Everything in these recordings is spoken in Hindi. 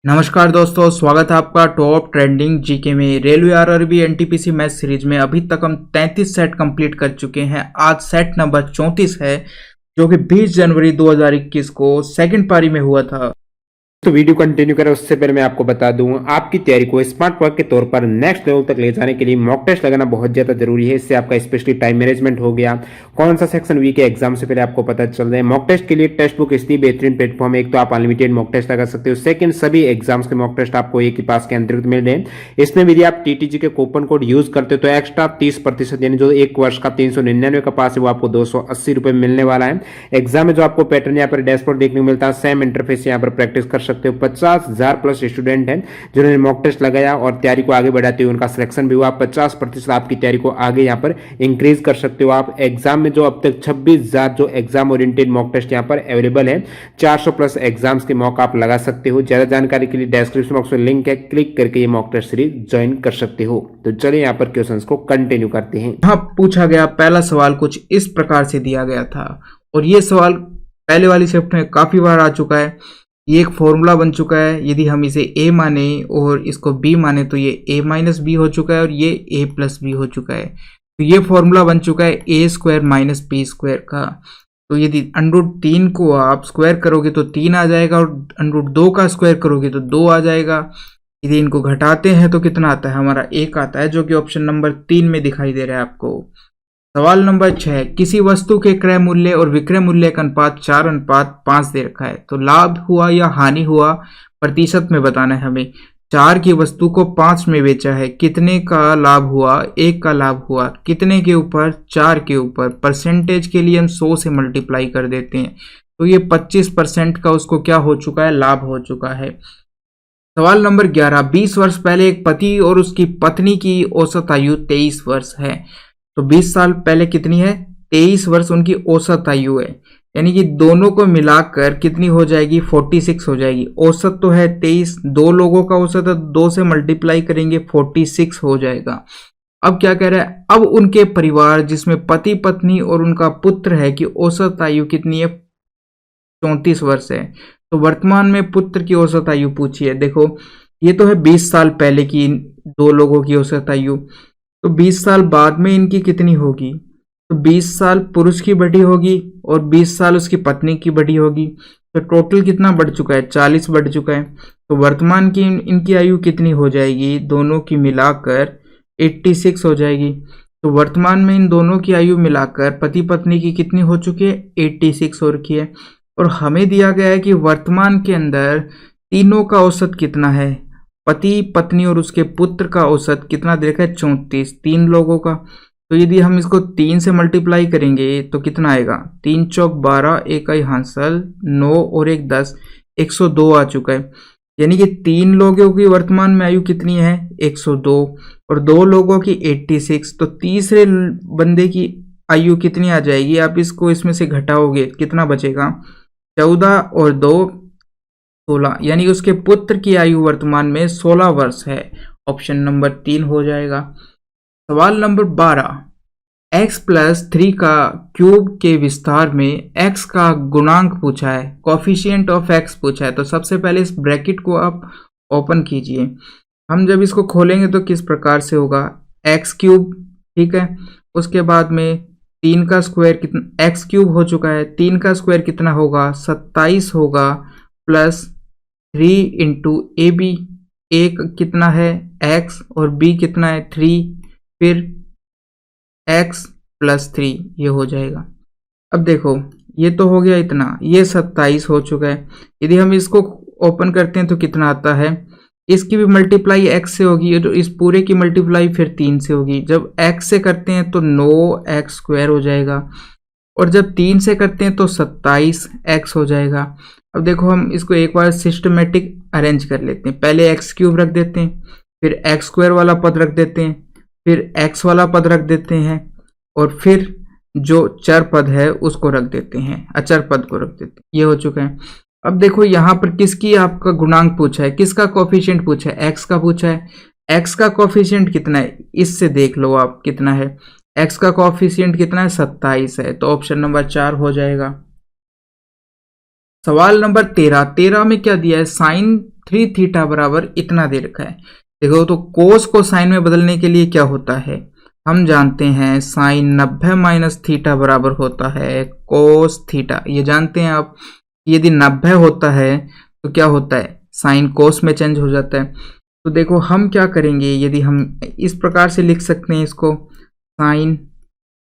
नमस्कार दोस्तों, स्वागत है आपका टॉप ट्रेंडिंग जीके में। Railway RRB NTPC math series में अभी तक हम 33 सेट कंप्लीट कर चुके हैं। आज सेट नंबर 34 है जो कि 20 जनवरी 2021 को सेकंड पारी में हुआ था। तो वीडियो कंटिन्यू करें उससे पहले मैं आपको बता दूं, आपकी तैयारी को स्मार्ट वर्क के तौर पर नेक्स्ट लेवल तक ले जाने के लिए मॉक टेस्ट लगाना बहुत ज्यादा जरूरी है। इससे आपका स्पेशली टाइम मैनेजमेंट हो गया, कौन सा सेक्शन वीक है एग्जाम से पहले आपको पता चल रहा है। मॉक टेस्ट के लिए टेस्ट बुक इतनी बेहतरीन प्लेटफॉर्म है। एक तो आप अनलिमिटेड मॉक टेस्ट लगा सकते हो, सेकंड सभी एग्जाम्स के मॉक टेस्ट आपको एक ही पास के अंतर्गत मिल रहे हैं। इसमें यदि आप टीटीजी के कूपन कोड यूज करते हो तो एक्स्ट्रा 30% यानी जो एक वर्ष का 399 का पास है वो आपको 280 रुपए मिलने वाला है। एग्जाम में जो आपको पैटर्न यहाँ पर डैशबोर्ड देखने को मिलता है, सेम इंटरफेस यहाँ पर प्रैक्टिस कर सकते हो। 50,000 प्लस स्टूडेंट हैं जिन्होंने मॉक टेस्ट लगाया और तैयारी को आगे बढ़ाते हुए उनका सिलेक्शन भी हुआ। 50% आपकी तैयारी को आगे यहाँ पर इंक्रीज कर सकते हो आप। एग्जाम में जो अब तक 26,000 जो एग्जाम ओरिएंटेड मॉक टेस्ट यहाँ पर अवेलेबल है, 400 प्लस एग्जाम्स के मॉक आप लगा सकते हो। ज्यादा जानकारी के लिए डिस्क्रिप्शन बॉक्स में लिंक है, क्लिक करके ये मॉक टेस्ट सीरीज ज्वाइन कर सकते हो। तो चलिए यहाँ पर क्वेश्चंस को कंटिन्यू करते हैं। यहाँ पूछा गया पहला सवाल कुछ इस प्रकार से दिया गया था और ये सवाल पहले वाली शिफ्ट में काफी बार आ चुका है। ये एक फॉर्मूला बन चुका है, यदि हम इसे a माने और इसको b माने तो ये a माइनस बी हो चुका है और ये a प्लस बी हो चुका है। तो ये फॉर्मूला बन चुका है a square minus b square का। तो यदि √3 को आप स्क्वायर करोगे तो 3 आ जाएगा और √2 का स्क्वायर करोगे तो 2 आ जाएगा। यदि इनको घटाते हैं तो कितना आता है, हमारा 1 आता है, जो कि ऑप्शन नंबर 3 में दिखाई दे रहा है आपको। सवाल नंबर 6, किसी वस्तु के क्रय मूल्य और विक्रय मूल्य का अनुपात 4:5 दे रखा है, तो लाभ हुआ या हानि हुआ प्रतिशत में बताना है हमें। 4 की वस्तु को 5 में बेचा है, कितने का लाभ हुआ, 1 का लाभ हुआ, कितने के ऊपर, 4 के ऊपर। परसेंटेज के लिए हम 100 से मल्टीप्लाई कर देते हैं तो ये 25% का उसको क्या हो चुका है, लाभ हो चुका है। सवाल नंबर 11, 20 वर्ष पहले एक पति और उसकी पत्नी की औसत आयु 23 वर्ष है, तो 20 साल पहले कितनी है, 23 वर्ष उनकी औसत आयु है, यानी कि दोनों को मिलाकर कितनी हो जाएगी, 46 हो जाएगी। औसत तो है 23, दो लोगों का औसत है, 2 से मल्टीप्लाई करेंगे 46 हो जाएगा। अब क्या कह रहा है, अब उनके परिवार जिसमें पति पत्नी और उनका पुत्र है कि औसत आयु कितनी है, 34 वर्ष है। तो वर्तमान में पुत्र की औसत आयु पूछी है। देखो ये तो है 20 साल पहले की दो लोगों की औसत आयु, तो 20 साल बाद में इनकी कितनी होगी, तो 20 साल पुरुष की बढ़ी होगी और 20 साल उसकी पत्नी की बढ़ी होगी, तो टोटल कितना बढ़ चुका है, 40 बढ़ चुका है। तो वर्तमान की इनकी आयु कितनी हो जाएगी, दोनों की मिलाकर 86 हो जाएगी। तो वर्तमान में इन दोनों की आयु मिलाकर पति पत्नी की कितनी हो चुकी है, 86 हो रखी है। और हमें दिया गया है कि वर्तमान के अंदर तीनों का औसत कितना है, पति पत्नी और उसके पुत्र का औसत कितना देखा है, 34, 3 लोगों का। तो यदि हम इसको 3 से मल्टीप्लाई करेंगे तो कितना आएगा, 3 चौक 12, 1 आई हासिल 9 और 1 10, 102 आ चुका है। यानी कि 3 लोगों की वर्तमान में आयु कितनी है, 102 और 2 लोगों की 86। तो तीसरे बंदे की आयु कितनी आ जाएगी, आप इसको इसमें से घटाओगे कितना बचेगा, 14 और 2 16, यानी उसके पुत्र की आयु वर्तमान में 16 वर्ष है। ऑप्शन नंबर 3 हो जाएगा। सवाल नंबर 12, x प्लस 3 का क्यूब के विस्तार में x का गुणांक पूछा है, कोफिशिएंट ऑफ x पूछा है। तो सबसे पहले इस ब्रैकेट को आप ओपन कीजिए। हम जब इसको खोलेंगे तो किस प्रकार से होगा, x क्यूब, ठीक है। उसके बाद में 3 का स्क्वायर कितना, x क्यूब हो चुका है, 3 का स्क्वायर कितना होगा, 27 होगा, प्लस 3 इंटू ए बी, एक कितना है x और b कितना है 3, फिर x प्लस 3, ये हो जाएगा। अब देखो ये तो हो गया इतना, ये 27 हो चुका है। यदि हम इसको ओपन करते हैं तो कितना आता है, इसकी भी मल्टीप्लाई x से होगी तो इस पूरे की मल्टीप्लाई फिर 3 से होगी। जब x से करते हैं तो 9x स्क्वायर हो जाएगा और जब 3 से करते हैं तो 27x हो जाएगा। अब देखो हम इसको एक बार सिस्टमेटिक अरेंज कर लेते हैं। पहले x क्यूब रख देते हैं, फिर x स्क्वायर वाला पद रख देते हैं, फिर x वाला पद रख देते हैं और फिर जो चर पद है उसको रख देते हैं, अचर पद को रख देते हैं। ये हो चुका है। अब देखो यहाँ पर किसकी आपका गुणांक पूछा है, किसका कोफिशिएंट पूछा है, x का पूछा है। x का कोफिशिएंट कितना है, इससे देख लो आप कितना है, x का कोफिशिएंट कितना है, 27 है। तो ऑप्शन नंबर 4 हो जाएगा। सवाल नंबर 13 में क्या दिया है, साइन 3 थीटा बराबर इतना दे रखा है। देखो तो कोस को साइन में बदलने के लिए क्या होता है, हम जानते हैं साइन 90 माइनस थीटा बराबर होता है कोस थीटा। ये जानते हैं आप, यदि 90 होता है तो क्या होता है, साइन कोस में चेंज हो जाता है। तो देखो हम क्या करेंगे, यदि हम इस प्रकार से लिख सकते हैं इसको, साइन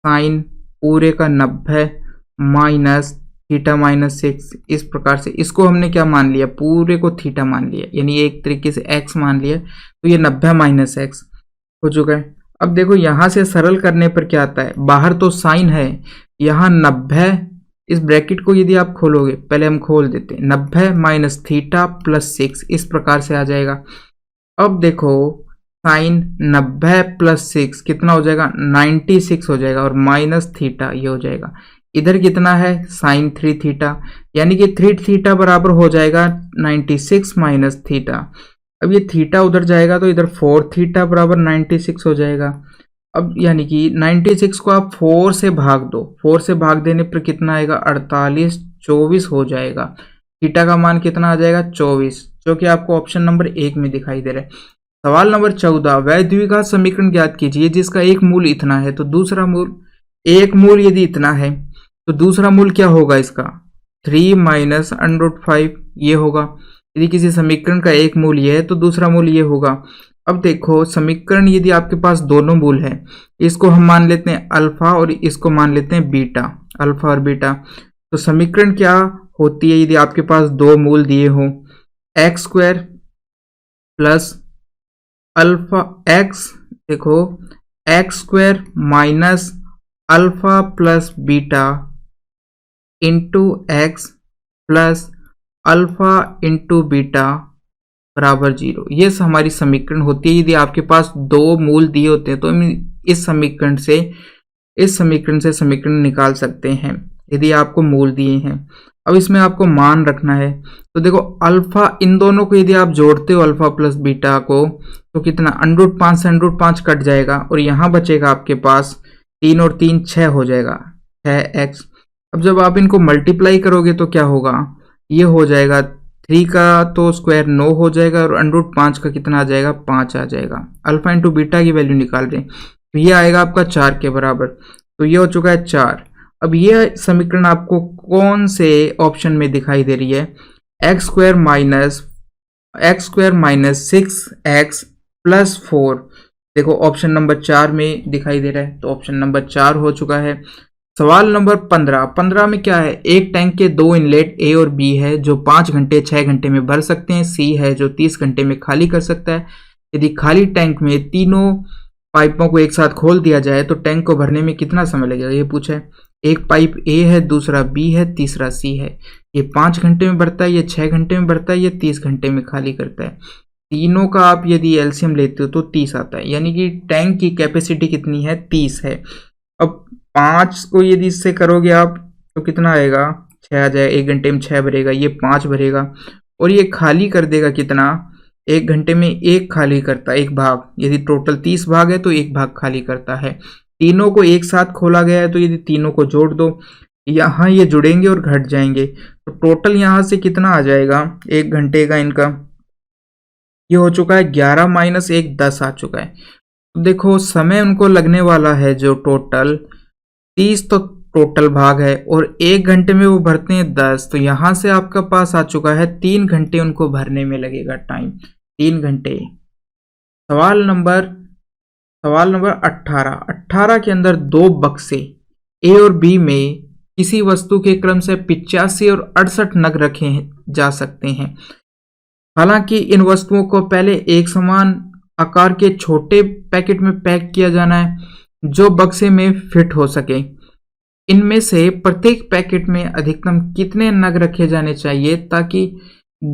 साइन पूरे का 90 माइनस थीटा माइनस 6, इस प्रकार से इसको हमने क्या मान लिया, पूरे को थीटा मान लिया, यानी एक तरीके से x मान लिया। तो ये 90 माइनस एक्स हो चुका है। अब देखो यहाँ से सरल करने पर क्या आता है, बाहर तो साइन है, यहाँ 90, इस ब्रैकेट को यदि आप खोलोगे, पहले हम खोल देते हैं, 90 माइनस थीटा प्लस 6 इस प्रकार से आ जाएगा। अब देखो साइन 90 प्लस 6 कितना हो जाएगा, 96 हो जाएगा, और माइनस थीटा ये हो जाएगा। इधर कितना है, साइन 3 थीटा, यानी कि 3 थीटा बराबर हो जाएगा 96 माइनस थीटा। अब ये थीटा उधर जाएगा तो इधर 4 थीटा बराबर 96 हो जाएगा। अब यानी कि 96 को आप 4 से भाग दो, 4 से भाग देने पर कितना आएगा, 48, 24 हो जाएगा। थीटा का मान कितना आ जाएगा, 24, जो कि आपको ऑप्शन नंबर 1 में दिखाई दे रहा है। सवाल नंबर 14, वह द्विघात समीकरण ज्ञात कीजिए जिसका एक मूल इतना है तो दूसरा मूल, एक मूल यदि इतना है तो दूसरा मूल क्या होगा इसका, 3 माइनस √5 ये होगा। यदि किसी समीकरण का एक मूल ये है तो दूसरा मूल ये होगा। अब देखो समीकरण यदि आपके पास दोनों मूल है, इसको हम मान लेते हैं अल्फा और इसको मान लेते हैं बीटा, अल्फा और बीटा। तो समीकरण क्या होती है यदि आपके पास दो मूल दिए हों, x square plus alpha x, देखो x square minus alpha plus beta into x plus alpha into beta बराबर 0। ये हमारी समीकरण होती है। यदि आपके पास दो मूल दिए होते हैं तो हम इस समीकरण से समीकरण निकाल सकते हैं यदि आपको मूल दिए हैं। अब इसमें आपको मान रखना है, तो देखो अल्फा, इन दोनों को यदि आप जोड़ते हो अल्फा प्लस बीटा को तो कितना, √5 से √5 कट जाएगा और यहाँ बचेगा आपके पास 3 और 3 6 हो जाएगा, 6x। अब जब आप इनको मल्टीप्लाई करोगे तो क्या होगा, ये हो जाएगा 3 का तो स्क्वायर 9 हो जाएगा और √5 का कितना आ जाएगा, 5 आ जाएगा। अल्फा इंटू बीटा की वैल्यू निकाल रहे हैं तो ये आएगा आपका 4 के बराबर। तो ये हो चुका है 4। अब ये समीकरण आपको कौन से ऑप्शन में दिखाई दे रही है, x square minus 6x plus 4, देखो ऑप्शन नंबर 4 में दिखाई दे रहा है, तो ऑप्शन नंबर 4 हो चुका है। सवाल नंबर 15 में क्या है, एक टैंक के दो इनलेट ए और बी है जो 5 घंटे 6 घंटे में भर सकते हैं, सी है जो 30 घंटे में खाली कर सकता है। यदि खाली टैंक में तीनों पाइपों को एक साथ खोल दिया जाए तो टैंक को भरने में कितना समय लगेगा, ये पूछा है। एक पाइप ए है, दूसरा बी है, तीसरा सी है। ये 5 घंटे में भरता है, ये 6 घंटे में भरता है, ये 30 घंटे में खाली करता है। तीनों का आप यदि एलसीएम लेते हो तो 30 आता है, यानी कि टैंक की कैपेसिटी कितनी है, 30 है। अब 5 को यदि इससे करोगे आप तो कितना आएगा, 6 आ जाएगा, 1 घंटे में 6 भरेगा, ये 5 भरेगा और ये खाली कर देगा कितना, 1 घंटे में 1 खाली करता है, 1 भाग। यदि टोटल 30 भाग है तो 1 भाग खाली करता है। तीनों को एक साथ खोला गया है तो यदि तीनों को जोड़ दो, यहाँ ये जुड़ेंगे और घट जाएंगे तो टोटल यहाँ से कितना आ जाएगा 1 घंटे का इनका, ये हो चुका है 11 माइनस 1 10 आ चुका है। तो देखो समय उनको लगने वाला है जो टोटल 30 तो टोटल भाग है और 1 घंटे में वो भरते हैं 10, तो यहाँ से आपका पास आ चुका है 3 घंटे उनको भरने में लगेगा टाइम, 3 घंटे। सवाल नंबर 18 के अंदर दो बक्से ए और बी में किसी वस्तु के क्रम से 85 और 68 नग रखे जा सकते हैं। हालांकि इन वस्तुओं को पहले एक समान आकार के छोटे पैकेट में पैक किया जाना है जो बक्से में फिट हो सके। इनमें से प्रत्येक पैकेट में अधिकतम कितने नग रखे जाने चाहिए ताकि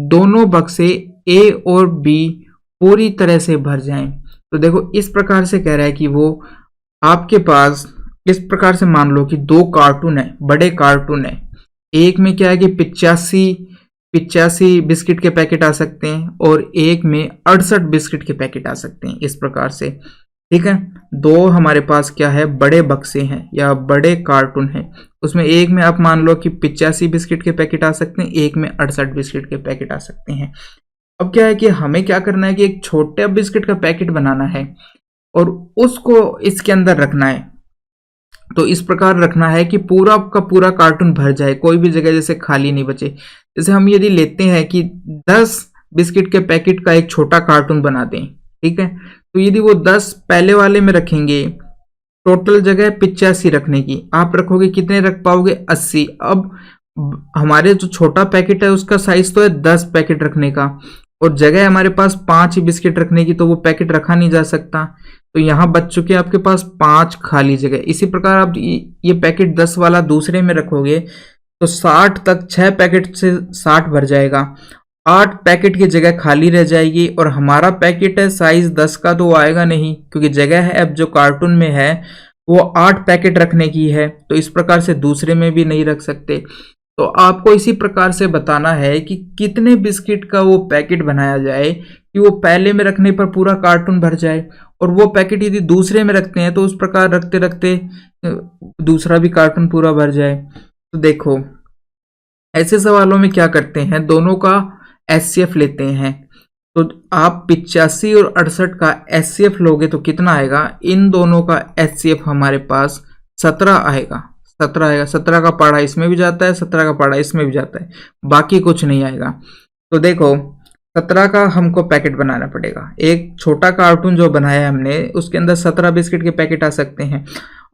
दोनों बक्से ए और बी पूरी तरह से भर जाएं। तो देखो इस प्रकार से कह रहा है कि वो आपके पास इस प्रकार से मान लो कि 2 कार्टून है, बड़े कार्टून है, एक में क्या है कि 85 बिस्किट के पैकेट आ सकते हैं और एक में 68 बिस्किट के पैकेट आ सकते हैं, इस प्रकार से, ठीक है। 2 हमारे पास क्या है, बड़े बक्से हैं या बड़े कार्टून हैं, उसमें एक में आप मान लो कि 85 बिस्किट के पैकेट आ सकते हैं, एक में 68 बिस्किट के पैकेट आ सकते हैं। अब क्या है कि हमें क्या करना है कि एक छोटे बिस्किट का पैकेट बनाना है और उसको इसके अंदर रखना है। तो इस प्रकार रखना है कि पूरा का पूरा कार्टून भर जाए, कोई भी जगह जैसे खाली नहीं बचे। जैसे हम यदि लेते हैं कि 10 बिस्किट के पैकेट का एक छोटा कार्टून बना दें, ठीक है, तो यदि वो 10 पहले वाले में रखेंगे, टोटल जगह 85 रखने की, आप रखोगे कितने रख पाओगे? 80। अब हमारे जो छोटा पैकेट है उसका साइज तो है 10 पैकेट रखने का, और जगह हमारे पास 5 ही बिस्किट रखने की, तो वो पैकेट रखा नहीं जा सकता। तो यहाँ बच चुके हैं आपके पास 5 खाली जगह। इसी प्रकार आप ये पैकेट 10 वाला दूसरे में रखोगे तो 60 तक 6 पैकेट से 60 भर जाएगा, 8 पैकेट की जगह खाली रह जाएगी, और हमारा पैकेट है साइज 10 का, तो वो आएगा नहीं क्योंकि जगह है अब जो कार्टून में है वो 8 पैकेट रखने की है, तो इस प्रकार से दूसरे में भी नहीं रख सकते। तो आपको इसी प्रकार से बताना है कि कितने बिस्किट का वो पैकेट बनाया जाए कि वो पहले में रखने पर पूरा कार्टून भर जाए, और वो पैकेट यदि दूसरे में रखते हैं तो उस प्रकार रखते रखते दूसरा भी कार्टून पूरा भर जाए। तो देखो, ऐसे सवालों में क्या करते हैं, दोनों का एचसीएफ लेते हैं। तो आप 85 और 68 का एचसीएफ लोगे तो कितना आएगा? इन दोनों का एचसीएफ हमारे पास 17 आएगा। 17 आएगा, 17 का पाड़ा इसमें भी जाता है, 17 का पाड़ा इसमें भी जाता है, बाकी कुछ नहीं आएगा। तो देखो, 17 का हमको पैकेट बनाना पड़ेगा। एक छोटा कार्टून जो बनाया है हमने उसके अंदर 17 बिस्किट के पैकेट आ सकते हैं।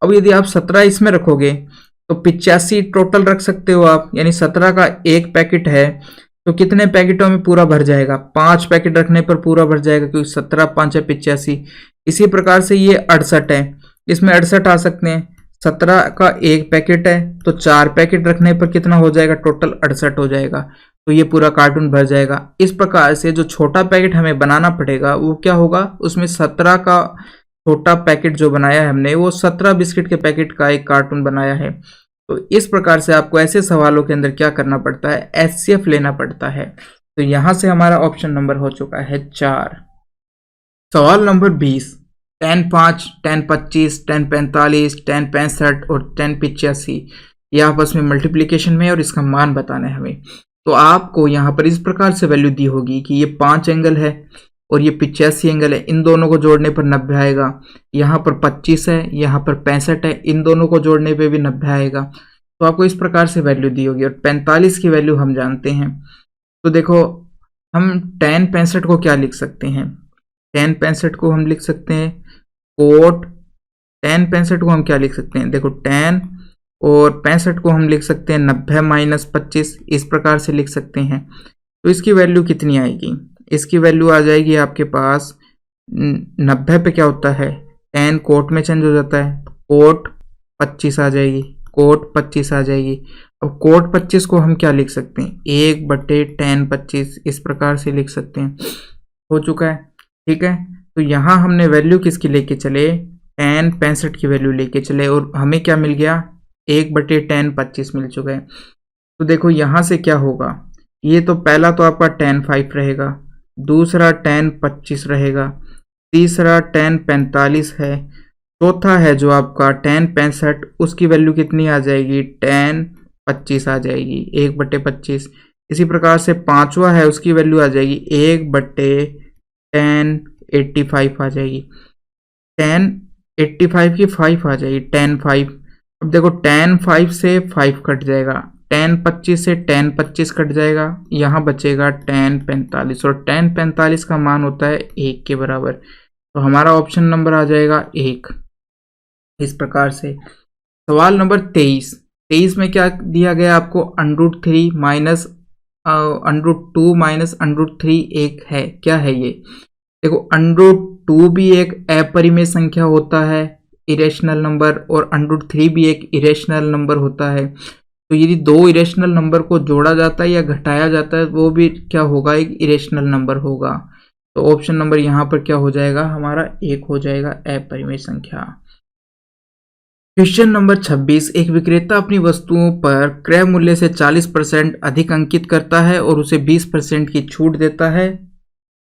अब यदि आप 17 इसमें रखोगे तो 85 टोटल रख सकते हो आप, यानी 17 का एक पैकेट है तो कितने पैकेटों में पूरा भर जाएगा? 5 पैकेट रखने पर पूरा भर जाएगा, क्योंकि 17 5 है 85। इसी प्रकार से ये 68 है, इसमें 68 आ सकते हैं। 17 का एक पैकेट है तो 4 पैकेट रखने पर कितना हो जाएगा? टोटल 68 हो जाएगा, तो ये पूरा कार्टून भर जाएगा। इस प्रकार से जो छोटा पैकेट हमें बनाना पड़ेगा वो क्या होगा? उसमें 17 का छोटा पैकेट जो बनाया है हमने वो 17 बिस्किट के पैकेट का एक कार्टून बनाया है। तो इस प्रकार से आपको ऐसे सवालों के अंदर क्या करना पड़ता है? एचसीएफ लेना पड़ता है। तो यहां से हमारा ऑप्शन नंबर हो चुका है 4। सवाल नंबर 20, 10 5, 10 25, 10 45, 10 65 और 10 85 ये आपस में मल्टीप्लीकेशन में, और इसका मान बताना है हमें। तो आपको यहाँ पर इस प्रकार से वैल्यू दी होगी कि ये 5 एंगल है और ये 85 एंगल है, इन दोनों को जोड़ने पर 90 आएगा। यहाँ पर 25 है, यहाँ पर 65 है, इन दोनों को जोड़ने पे भी 90 आएगा। तो आपको इस प्रकार से वैल्यू दी होगी, और 45 की वैल्यू हम जानते हैं। तो देखो, हम 10 65 को क्या लिख सकते हैं? 10 65 को हम लिख सकते हैं कोट। 10 65 को हम क्या लिख सकते हैं? देखो, 10 और 65 को हम लिख सकते हैं 90 माइनस 25, इस प्रकार से लिख सकते हैं। तो इसकी वैल्यू कितनी आएगी? इसकी वैल्यू आ जाएगी आपके पास 90 पे क्या होता है? 10 कोट में चेंज हो जाता है, कोट 25 आ जाएगी, कोट 25 आ जाएगी। अब कोट 25 को हम क्या लिख सकते हैं? 1/10 25, इस प्रकार से लिख सकते हैं। हो चुका है, ठीक है। तो यहाँ हमने वैल्यू किसकी लेके चले? 10 65 की वैल्यू लेके चले, और हमें क्या मिल गया? 1/10 25 मिल चुका है। तो देखो यहाँ से क्या होगा, ये तो पहला तो आपका 10 5 रहेगा, दूसरा 10 25 रहेगा, तीसरा 10 45 है, चौथा है जो आपका 10 65, उसकी वैल्यू कितनी आ जाएगी? 10 25 आ जाएगी, 1/25। इसी प्रकार से पांचवा है, उसकी वैल्यू आ जाएगी 1/10 85 आ जाएगी, 10 85 की 5 आ जाएगी, 10 5। अब देखो 10 5 से 5 कट जाएगा, 10 25 से 10 25 कट जाएगा, यहाँ बचेगा 10 45, और 10 45 का मान होता है 1 के बराबर। तो हमारा ऑप्शन नंबर आ जाएगा 1। इस प्रकार से सवाल नंबर 23। 23 में क्या दिया गया आपको? √3 माइनस √2 माइनस √3 एक है, क्या है ये? देखो, √2 भी एक अपरिमेय संख्या होता है, इरेशनल नंबर, और √3 भी एक इरेशनल नंबर होता है। तो यदि दो इरेशनल नंबर को जोड़ा जाता है या घटाया जाता है वो भी क्या होगा? एक इरेशनल नंबर होगा। तो ऑप्शन नंबर यहाँ पर क्या हो जाएगा? हमारा 1 हो जाएगा, अपरिमेय संख्या। क्वेश्चन नंबर 26, एक विक्रेता अपनी वस्तुओं पर क्रय मूल्य से 40% अधिक अंकित करता है और उसे 20% की छूट देता है,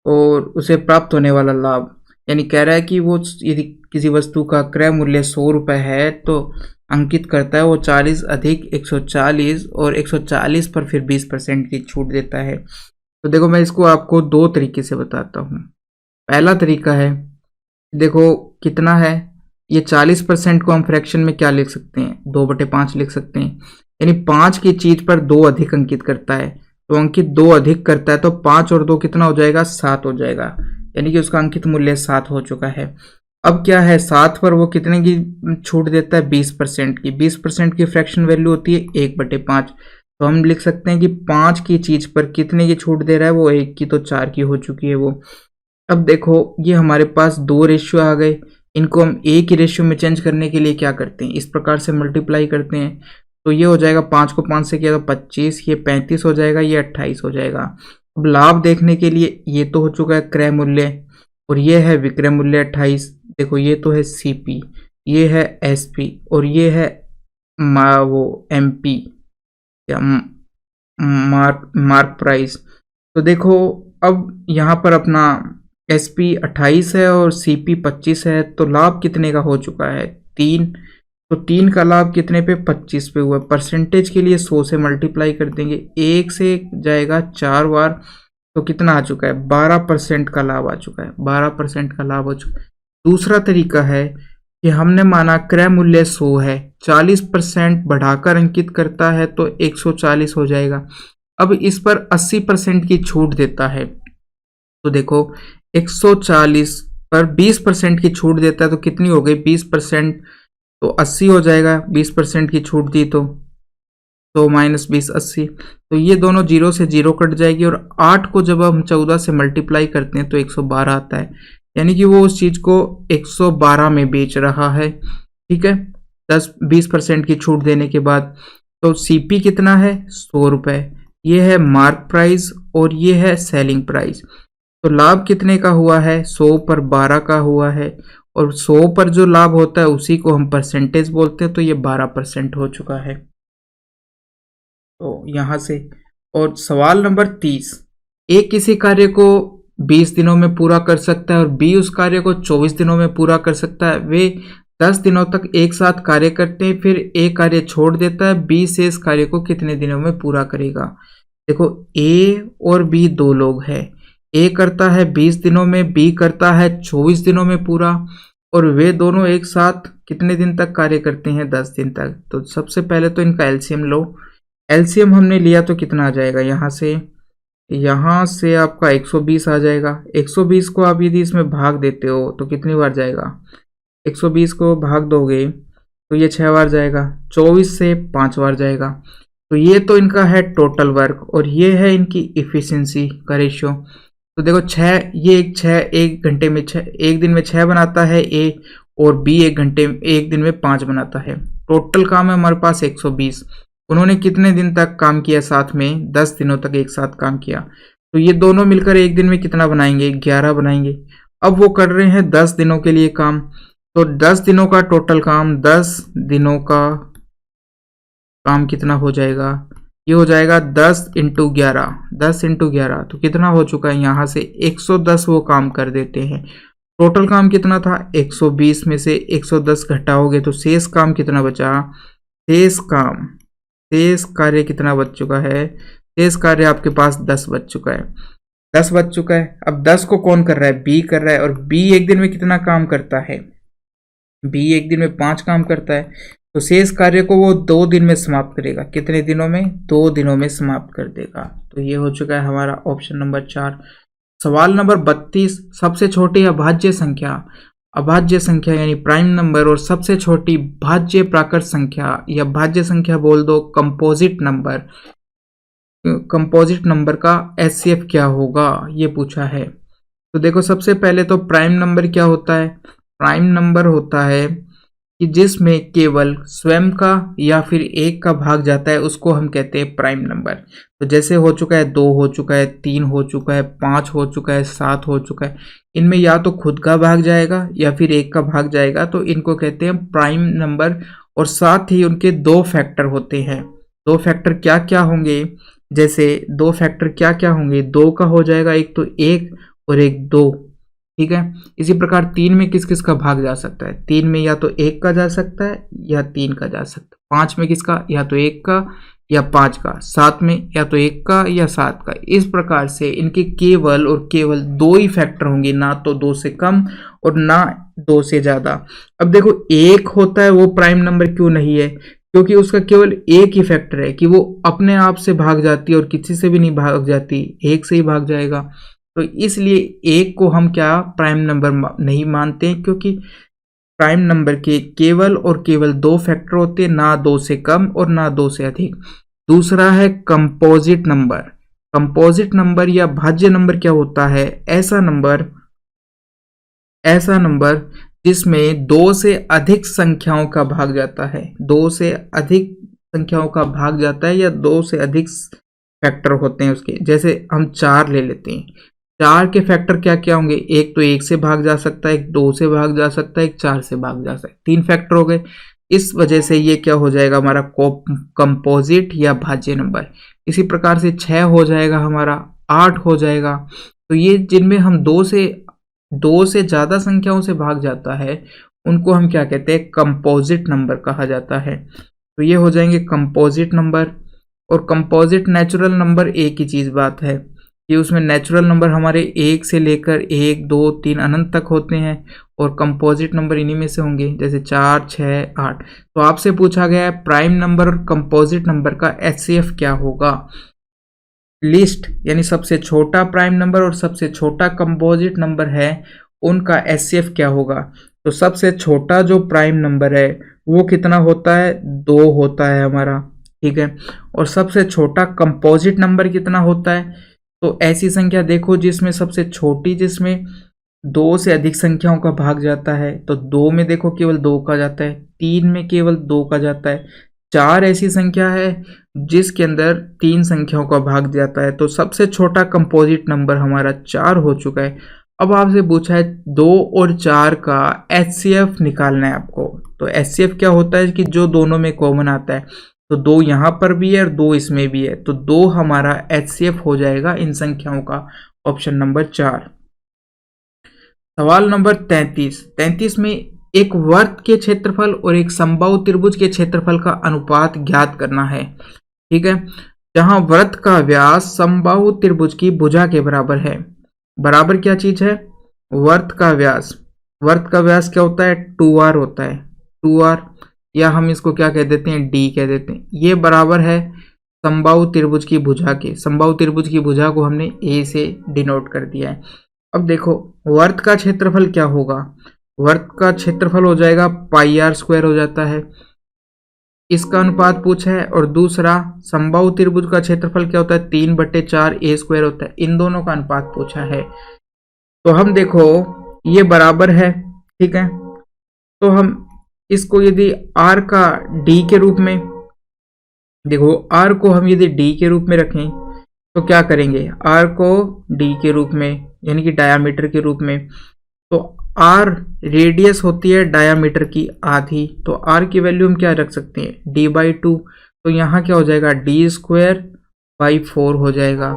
और उसे प्राप्त होने वाला लाभ, यानी कह रहा है कि वो यदि किसी वस्तु का क्रय मूल्य 100 रुपये है तो अंकित करता है वो 40 अधिक 140, और 140 पर फिर 20% की छूट देता है। तो देखो मैं इसको आपको दो तरीके से बताता हूँ। पहला तरीका है, देखो कितना है, ये 40% को हम फ्रैक्शन में क्या लिख सकते हैं, 2/5 लिख सकते हैं। यानी 5 की चीज पर 2 अधिक अंकित करता है, तो अंकित 2 अधिक करता है तो 5 और 2 कितना हो जाएगा, 7 हो जाएगा। यानी कि उसका अंकित मूल्य 7 हो चुका है। अब क्या है, 7 पर वो कितने की छूट देता है, 20% की। 20% की फ्रैक्शन वैल्यू होती है 1/5। तो हम लिख सकते हैं कि 5 की चीज पर कितने की छूट दे रहा है वो, 1 की, तो 4 की हो चुकी है वो। अब देखो ये हमारे पास दो रेशियो आ गए, इनको हम एक ही रेशियो में चेंज करने के लिए क्या करते हैं, इस प्रकार से मल्टीप्लाई करते हैं। तो ये हो जाएगा, 5 को 5 से किया तो 25, ये 35 हो जाएगा, ये 28 हो जाएगा। अब लाभ देखने के लिए ये तो हो चुका है क्रय मूल्य, और ये है विक्रय मूल्य 28। देखो ये तो है सीपी, ये है एसपी, और ये है वो एमपी या मार्क मार्क प्राइस। तो देखो अब यहाँ पर अपना एस पी 28 है और सी पी 25 है, तो लाभ कितने का हो चुका है, 3। तो 3 का लाभ कितने पे, 25 पे हुआ। परसेंटेज के लिए 100 से मल्टीप्लाई कर देंगे, 1 से जाएगा 4 बार, तो कितना आ चुका है, 12% का लाभ आ चुका है, 12% का लाभ हो चुका है। दूसरा तरीका है कि हमने माना क्रय मूल्य 100 है, 40% बढ़ाकर अंकित करता है तो 140 हो जाएगा। अब इस पर 80% की छूट देता है, तो देखो 140 पर 20% की छूट देता है तो कितनी हो गई, 20%, तो 80 हो जाएगा। 20% की छूट दी तो माइनस 20 80, तो ये दोनों जीरो से जीरो कट जाएगी, और 8 को जब हम 14 से मल्टीप्लाई करते हैं तो 112 आता है। यानी कि वो उस चीज को 112 में बेच रहा है, ठीक है, 20% की छूट देने के बाद। तो सीपी कितना है, 100 रुपए, ये है मार्क प्राइस और ये है सेलिंग प्राइस। तो लाभ कितने का हुआ है, 100 पर 12 का हुआ है, और 100 पर जो लाभ होता है उसी को हम परसेंटेज बोलते हैं, तो ये 12% हो चुका है। तो यहां से, और सवाल नंबर 30, ए किसी कार्य को 20 दिनों में पूरा कर सकता है और बी उस कार्य को 24 दिनों में पूरा कर सकता है। वे 10 दिनों तक एक साथ कार्य करते हैं, फिर ए कार्य छोड़ देता है, बी से इस कार्य को कितने दिनों में पूरा करेगा। देखो ए और बी दो लोग हैं, ए करता है 20 दिनों में, बी करता है 24 दिनों में पूरा, और वे दोनों एक साथ कितने दिन तक कार्य करते हैं, 10 दिन तक। तो सबसे पहले तो इनका एलसीएम लो। एलसीएम हमने लिया तो कितना आ जाएगा, यहाँ से आपका 120 आ जाएगा। 120 को आप यदि इसमें भाग देते हो तो कितनी बार जाएगा, 120 को भाग दोगे तो ये 6 बार जाएगा, 24 से 5 बार जाएगा। तो ये तो इनका है टोटल वर्क, और ये है इनकी इफिशिएंसी का रेशियो। तो देखो 6, ये एक घंटे में 6, एक दिन में 6 बनाता है ए, और बी एक दिन में 5 बनाता है। टोटल काम है हमारे पास 120। उन्होंने कितने दिन तक काम किया साथ में, 10 दिनों तक एक साथ काम किया। तो ये दोनों मिलकर एक दिन में कितना बनाएंगे, 11 बनाएंगे। अब वो कर रहे हैं 10 दिनों के लिए काम, तो 10 दिनों का टोटल काम, 10 दिनों का काम कितना हो जाएगा, ये हो जाएगा 10 इंटू 11, 10 इंटू 11, तो कितना हो चुका है, यहाँ से 110 वो काम कर देते हैं। टोटल काम कितना था, 120 में से 110 घटाओगे तो शेष काम कितना बचा, शेष कार्य कितना बच चुका है, शेष कार्य आपके पास 10 बच चुका है, 10 बच चुका है। अब 10 को कौन कर रहा है, बी कर रहा है, और बी एक दिन में कितना काम करता है, बी एक दिन में 5 काम करता है। तो शेष कार्य को वो 2 दिन में समाप्त करेगा, कितने दिनों में, 2 दिनों में समाप्त कर देगा। तो ये हो चुका है हमारा ऑप्शन नंबर 4। सवाल नंबर 32, सबसे छोटी अभाज्य संख्या यानी प्राइम नंबर और सबसे छोटी भाज्य प्राकृत संख्या या भाज्य संख्या बोल दो, कंपोजिट नंबर का एचसीएफ क्या होगा, ये पूछा है। तो देखो सबसे पहले तो प्राइम नंबर क्या होता है, प्राइम नंबर होता है कि जिसमें केवल स्वयं का या फिर एक का भाग जाता है, उसको हम कहते हैं प्राइम नंबर। तो जैसे हो चुका है 2 हो चुका है, 3 हो चुका है, 5 हो चुका है, 7 हो चुका है, इनमें या तो खुद का भाग जाएगा या फिर एक का भाग जाएगा, तो इनको कहते हैं प्राइम नंबर। और साथ ही उनके 2 फैक्टर होते हैं। 2 फैक्टर क्या क्या होंगे, जैसे 2 फैक्टर क्या क्या होंगे, 2 का हो जाएगा एक तो 1 और एक 2, ठीक है। इसी प्रकार 3 में किस किस का भाग जा सकता है, 3 में या तो 1 का जा सकता है या 3 का जा सकता है। 5 में किसका, या तो 1 का या 5 का, साथ में या तो 1 का या 7 का। इस प्रकार से इनके केवल और केवल 2 ही फैक्टर होंगे, ना तो 2 से कम और ना 2 से ज़्यादा। अब देखो 1 होता है वो प्राइम नंबर क्यों नहीं है, क्योंकि उसका केवल एक ही फैक्टर है कि वो अपने आप से भाग जाती है और किसी से भी नहीं भाग जाती, 1 से ही भाग जाएगा। तो इसलिए 1 को हम क्या प्राइम नंबर नहीं मानते हैं, क्योंकि प्राइम नंबर के केवल और केवल 2 फैक्टर होते हैं, ना 2 से कम और ना 2 से अधिक। दूसरा है कंपोजिट नंबर। कंपोजिट नंबर या भाज्य नंबर क्या होता है, ऐसा नंबर जिसमें 2 से अधिक संख्याओं का भाग जाता है, 2 से अधिक संख्याओं का भाग जाता है या 2 से अधिक फैक्टर होते हैं उसके। जैसे हम 4 ले लेते हैं, 4 के फैक्टर क्या क्या होंगे, एक तो 1 से भाग जा सकता है, एक 2 से भाग जा सकता है, एक 4 से भाग जा सकता है, 3 फैक्टर हो गए। इस वजह से ये क्या हो जाएगा हमारा कंपोजिट या भाज्य नंबर। इसी प्रकार से 6 हो जाएगा हमारा, 8 हो जाएगा। तो ये जिनमें हम 2 से ज़्यादा संख्याओं से भाग जाता है उनको हम क्या कहते हैं, कंपोजिट नंबर कहा जाता है। तो ये हो जाएंगे कंपोजिट नंबर। और कंपोजिट नेचुरल नंबर एक ही चीज़ बात है कि उसमें नेचुरल नंबर हमारे 1 से लेकर 1, 2, 3 अनंत तक होते हैं और कंपोजिट नंबर इन्हीं में से होंगे, जैसे 4, 6, 8। तो आपसे पूछा गया है प्राइम नंबर और कंपोजिट नंबर का HCF क्या होगा। लिस्ट यानी सबसे छोटा प्राइम नंबर और सबसे छोटा कंपोजिट नंबर है, उनका HCF क्या होगा। तो सबसे छोटा जो प्राइम नंबर है वो कितना होता है, 2 होता है हमारा, ठीक है। और सबसे छोटा कंपोजिट नंबर कितना होता है, तो ऐसी संख्या देखो जिसमें सबसे छोटी, जिसमें 2 से अधिक संख्याओं का भाग जाता है। तो 2 में देखो केवल 2 का जाता है, 3 में केवल 2 का जाता है, 4 ऐसी संख्या है जिसके अंदर 3 संख्याओं का भाग जाता है। तो सबसे छोटा कंपोजिट नंबर हमारा 4 हो चुका है। अब आपसे पूछा है 2 और 4 का HCF निकालना है आपको। तो HCF क्या होता है कि जो दोनों में कॉमन आता है। तो 2 यहाँ पर भी है और 2 इसमें भी है, तो 2 हमारा HCF हो जाएगा इन संख्याओं का, ऑप्शन नंबर 4। सवाल नंबर 33 में एक वर्त के क्षेत्रफल और एक समबाहु त्रिभुज के क्षेत्रफल का अनुपात ज्ञात करना है, ठीक है। जहां वृत्त का व्यास समबाहु त्रिभुज की भुजा के बराबर है। बराबर क्या चीज है, वर्त का व्यास। वर्त का व्यास क्या होता है, 2r होता है, 2r, या हम इसको क्या कह देते हैं, d कह देते हैं। ये बराबर है समबाहु त्रिभुज की भुजा के। समबाहु त्रिभुज की भुजा को हमने a से डिनोट कर दिया है। अब देखो वर्त का क्षेत्रफल क्या होगा, वर्त का क्षेत्रफल हो जाएगा πr² हो जाता है, इसका अनुपात पूछा है। और दूसरा समबाहु त्रिभुज का क्षेत्रफल क्या होता है, 3/4a² होता है। इन दोनों का अनुपात पूछा है। तो हम देखो ये बराबर है, ठीक है। तो हम इसको यदि r का d के रूप में, देखो r को हम यदि d के रूप में रखें तो क्या करेंगे, r को d के रूप में यानी कि डायामीटर के रूप में, तो r रेडियस होती है डायामीटर की आधी। तो r की वैल्यू हम क्या रख सकते हैं, d/2। तो यहाँ क्या हो जाएगा, d²/4 हो जाएगा,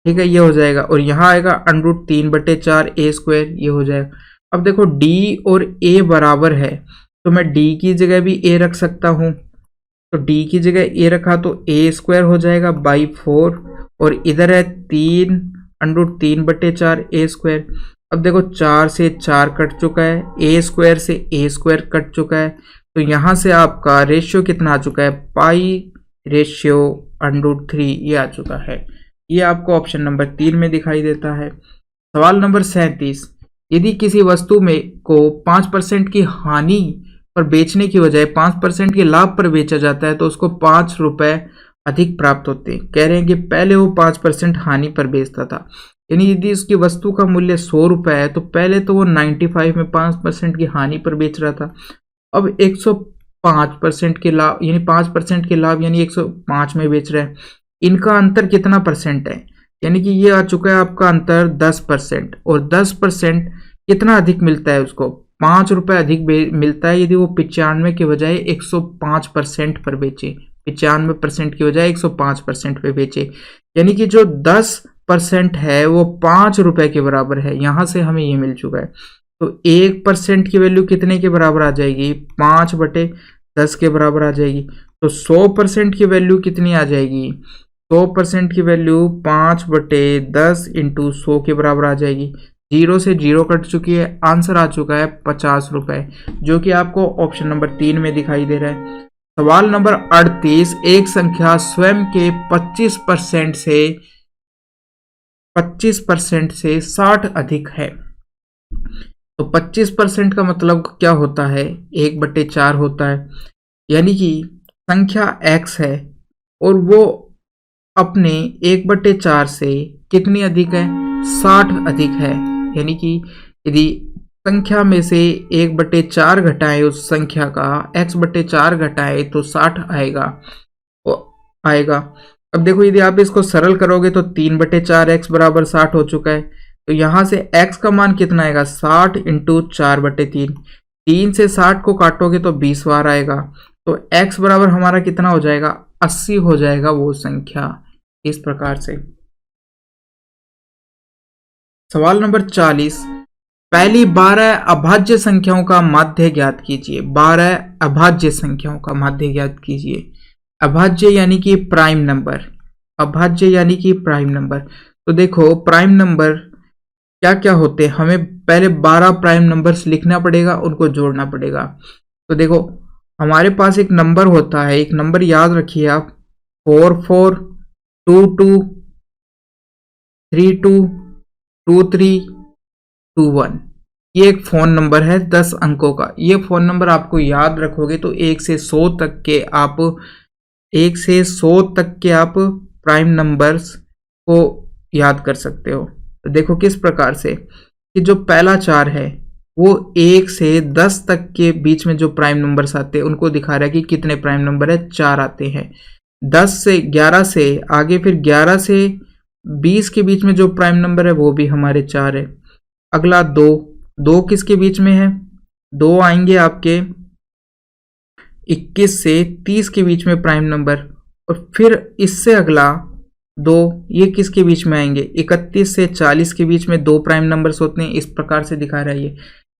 ठीक है, ये हो जाएगा। और यहाँ आएगा √3/4a², ये हो जाएगा। अब देखो d और a बराबर है, तो मैं d की जगह भी a रख सकता हूँ। तो d की जगह a रखा तो a² हो जाएगा /4, और इधर है 3√3/4a²। अब देखो 4 से 4 कट चुका है, a² से a² कट चुका है। तो यहाँ से आपका रेशियो कितना आ चुका है, π/√3 ये आ चुका है। ये आपको ऑप्शन नंबर 3 में दिखाई देता है। सवाल नंबर 37, यदि किसी वस्तु में को 5% की हानि पर बेचने की बजाय 5% के लाभ पर बेचा जाता है तो उसको 5 रुपए अधिक प्राप्त होते हैं। कह रहे हैं कि पहले वो 5% हानि पर बेचता था, यानी यदि उसकी वस्तु का मूल्य 100 रुपए है तो पहले तो वो 95 में 5% की हानि पर बेच रहा था। अब 105% के लाभ यानी 5% के लाभ यानी 105 में बेच रहा है। इनका अंतर कितना परसेंट है, यानी कि ये आ चुका है आपका अंतर 10%। और 10% कितना अधिक मिलता है उसको, 5 रुपए अधिक मिलता है यदि वो 95 के बजाय 105% पर बेचे, 95% की बजाय 105% पे बेचे। यानी कि जो 10% है वो 5 रुपए के बराबर है। यहां से हमें ये मिल चुका है। तो 1% की वैल्यू कितने के बराबर आ जाएगी, 5/10 के बराबर आ जाएगी। तो 100% की वैल्यू कितनी आ जाएगी? 100% की वैल्यू 5/10 इंटू 100 के बराबर आ जाएगी। 0 से 0 कट चुकी है, आंसर आ चुका है 50 रुपए, जो कि आपको ऑप्शन नंबर 3 में दिखाई दे रहा है। सवाल नंबर 38, एक संख्या स्वयं के 25% से 60 अधिक है। तो 25% का मतलब क्या होता है? 1/4 होता है। यानी कि संख्या x है और वो अपने 1/4 से कितनी अधिक है? 60 अधिक है। यानी कि यदि संख्या में से 1/4 घटाएं उस संख्या का, x/4 घटाएं तो 60 आएगा आएगा। अब देखो, यदि आप इसको सरल करोगे तो 3/4 x बराबर 60 हो चुका है। तो यहां से x का मान कितना आएगा? 60 इंटू 4/3। 3 से 60 को काटोगे तो 20 बार आएगा। तो x बराबर हमारा कितना हो जाएगा? 80 हो जाएगा वो संख्या। इस प्रकार से सवाल नंबर 40, पहली 12 अभाज्य संख्याओं का माध्य ज्ञात कीजिए। 12 अभाज्य संख्याओं का माध्य ज्ञात कीजिए। अभाज्य यानी कि प्राइम नंबर, अभाज्य यानी कि प्राइम नंबर। तो देखो, प्राइम नंबर क्या क्या होते हैं? हमें पहले 12 प्राइम नंबर्स लिखना पड़ेगा, उनको जोड़ना पड़ेगा। तो देखो, हमारे पास एक नंबर होता है, एक नंबर याद रखिए आप, 4422 322321। ये एक फोन नंबर है 10 अंकों का। ये फोन नंबर आपको याद रखोगे तो 1 से 100 तक के आप प्राइम नंबर्स को याद कर सकते हो। तो देखो किस प्रकार से कि जो पहला 4 है वो 1 से 10 तक के बीच में जो प्राइम नंबर्स आते हैं उनको दिखा रहा है कि कितने प्राइम नंबर है, 4 आते हैं। 10 से 11 से आगे, फिर 11 से 20 के बीच में जो प्राइम नंबर है वो भी हमारे 4 है। अगला 2 किसके बीच में है? 2 आएंगे आपके 21 से 30 के बीच में प्राइम नंबर। और फिर इससे अगला 2, ये किसके बीच में आएंगे? 31 से 40 के बीच में 2 प्राइम नंबर्स होते हैं। इस प्रकार से दिखा रहा है ये।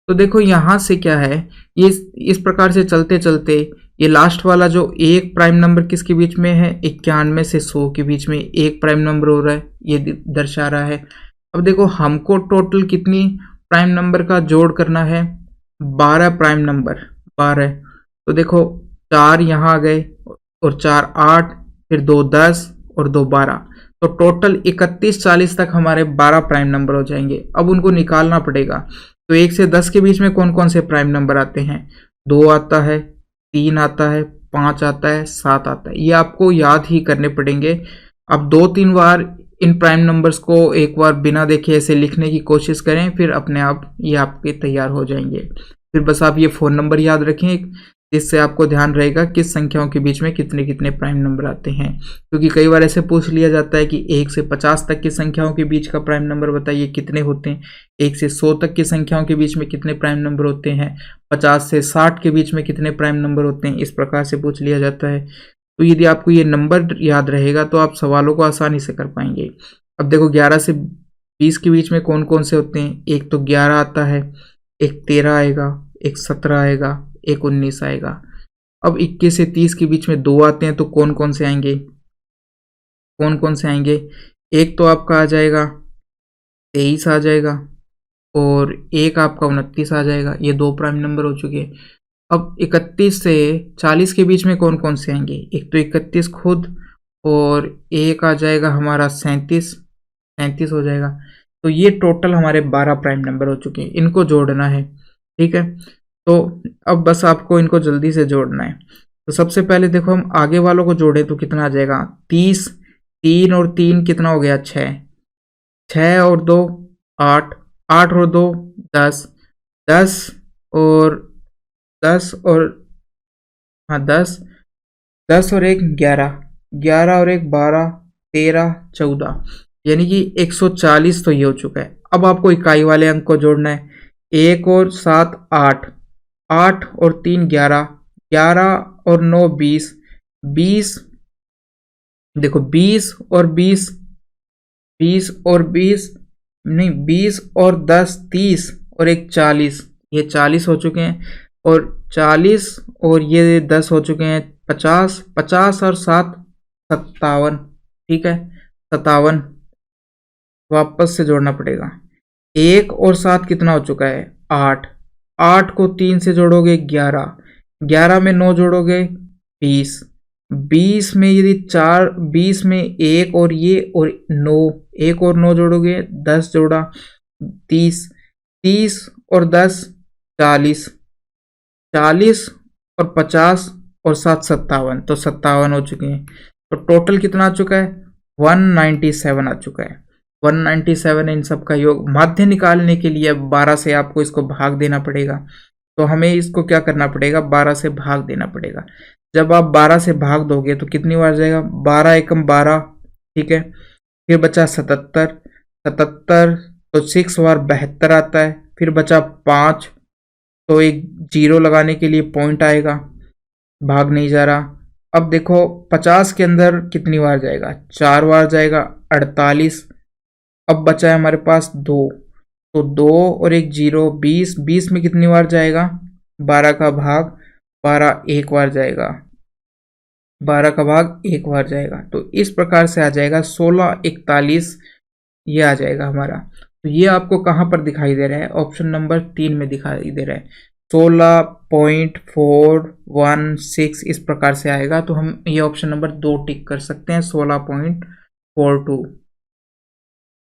तो देखो यहाँ से क्या है, ये इस प्रकार से चलते चलते ये लास्ट वाला जो एक प्राइम नंबर किसके बीच में है? 91 से 100 के बीच में एक प्राइम नंबर हो रहा है, ये दर्शा रहा है। अब देखो, हमको टोटल कितनी प्राइम नंबर का जोड़ करना है? 12 प्राइम नंबर, 12। तो देखो, 4 यहाँ आ गए और 4 8, फिर 2 10 और 2 12। तो टोटल 31 40 तक हमारे 12 प्राइम नंबर हो जाएंगे। अब उनको निकालना पड़ेगा। तो 1 से 10 के बीच में कौन कौन से प्राइम नंबर आते हैं? 2 आता है, 3 आता है, 5 आता है, 7 आता है। ये आपको याद ही करने पड़ेंगे। अब 2-3 बार इन प्राइम नंबर्स को एक बार बिना देखे ऐसे लिखने की कोशिश करें, फिर अपने आप ये आपके तैयार हो जाएंगे। फिर बस आप ये फ़ोन नंबर याद रखें, इससे आपको ध्यान रहेगा किस संख्याओं के बीच में कितने कितने प्राइम नंबर आते हैं। क्योंकि कई बार ऐसे पूछ लिया जाता है कि 1 से 50 तक की संख्याओं के बीच का प्राइम नंबर बताइए कितने होते हैं। 1 से 100 तक की संख्याओं के बीच में कितने प्राइम नंबर होते हैं। 50 से 60 के बीच में कितने प्राइम नंबर होते हैं। इस प्रकार से पूछ लिया जाता है। तो यदि आपको ये नंबर याद रहेगा तो आप सवालों को आसानी से कर पाएंगे। अब देखो, 11 से 20 के बीच में कौन कौन से होते हैं? एक तो 11 आता है, एक 13 आएगा, एक 17 आएगा, एक 19 आएगा। अब 21 से 30 के बीच में 2 आते हैं, तो कौन कौन से आएंगे? कौन कौन से आएंगे? एक तो आपका आ जाएगा 23 आ जाएगा और एक आपका 29 आ जाएगा। ये 2 प्राइम नंबर हो चुके हैं। अब 31 से 40 के बीच में कौन कौन से आएंगे? एक तो 31 खुद और एक आ जाएगा हमारा 37 हो जाएगा। तो ये टोटल हमारे 12 प्राइम नंबर हो चुके हैं। इनको जोड़ना है, ठीक है। तो अब बस आपको इनको जल्दी से जोड़ना है। तो सबसे पहले देखो, हम आगे वालों को जोड़े तो कितना आ जाएगा? 30, 3 और 3 कितना हो गया? 6, 6 और 2 8, 8 और 2 10, 10 और 10 और 10 और 1 11, 11 और 1 12, 13 14, यानी कि 140 तो ये हो चुका है। अब आपको इकाई वाले अंक को जोड़ना है। 1 और 7 8, 8 और 3 11, 11 और 9 20, 20। देखो, 20 और 20, 20 और 20 नहीं, 20 और 10 30 और 1 40, ये 40 हो चुके हैं। और 40 और ये 10 हो चुके हैं 50, 50 और 7 57, ठीक है 57 वापस से जोड़ना पड़ेगा। 1 और 7 कितना हो चुका है 8, 8 को 3 से जोड़ोगे 11, 11 में 9 जोड़ोगे 20, 20 में यदि 4, 20 में 1 और ये और 9, 1 और 9 जोड़ोगे 10 जोड़ा 30, 30 और 10 40, 40 और 50 और 7 57, तो 57 हो चुके हैं। तो टोटल कितना आ चुका है 197 आ चुका है। 197 इन सब का योग। माध्य निकालने के लिए 12 से आपको इसको भाग देना पड़ेगा, तो हमें इसको क्या करना पड़ेगा 12 से भाग देना पड़ेगा। जब आप 12 से भाग दोगे तो कितनी बार जाएगा 12 एकम 12, ठीक है। फिर बचा 77, 77 तो 6 बार 72 आता है। फिर बचा 5, तो एक जीरो लगाने के लिए पॉइंट आएगा, भाग नहीं जा रहा। अब देखो 50 के अंदर कितनी बार जाएगा 4 बार जाएगा 48। अब बचा है हमारे पास 2, तो 2 और एक जीरो 20, 20 में कितनी बार जाएगा 12 का भाग 12 एक बार जाएगा, 12 का भाग एक बार जाएगा। तो इस प्रकार से आ जाएगा 16 41, ये आ जाएगा हमारा। तो ये आपको कहाँ पर दिखाई दे रहा है ऑप्शन नंबर 3 में दिखाई दे रहा है 16.416 इस प्रकार से आएगा। तो हम ये ऑप्शन नंबर 2 टिक कर सकते हैं 16.42।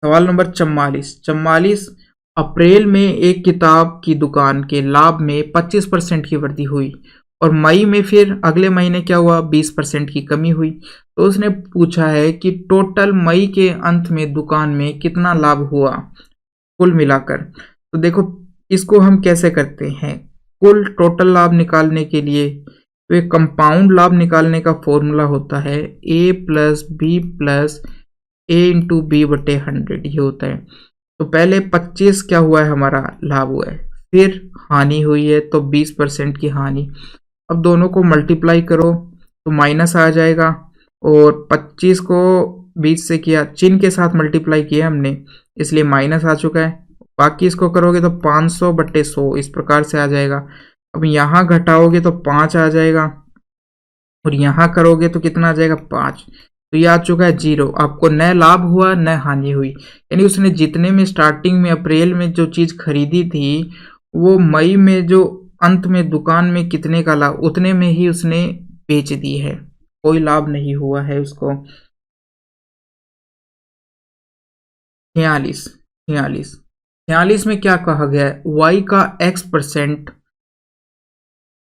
सवाल नंबर 44, अप्रैल में एक किताब की दुकान के लाभ में 25% की वृद्धि हुई और मई में फिर अगले महीने क्या हुआ 20% की कमी हुई। तो उसने पूछा है कि टोटल मई के अंत में दुकान में कितना लाभ हुआ कुल मिलाकर। तो देखो इसको हम कैसे करते हैं, कुल टोटल लाभ निकालने के लिए तो एक कंपाउंड लाभ निकालने का फॉर्मूला होता है a plus B plus a into B बटे 100, ये होता है। तो पहले 25 क्या हुआ है हमारा लाभ हुआ है, फिर हानि हुई है तो 20% की हानि। अब दोनों को मल्टीप्लाई करो तो माइनस आ जाएगा, और 25 को 20 से किया, चिन्ह के साथ मल्टीप्लाई किया हमने इसलिए माइनस आ चुका है। बाकी इसको करोगे तो 500 बटे 100 इस प्रकार से आ जाएगा। अब यहाँ घटाओगे तो 5 आ जाएगा, और यहाँ करोगे तो कितना आ जाएगा 5। तो ये आ चुका है 0। आपको न लाभ हुआ न हानि हुई, यानी उसने जितने में स्टार्टिंग में अप्रैल में जो चीज़ खरीदी थी वो मई में जो अंत में दुकान में कितने का लाभ उतने में ही उसने बेच दी है, कोई लाभ नहीं हुआ है उसको। 46 में क्या कहा गया है y का x%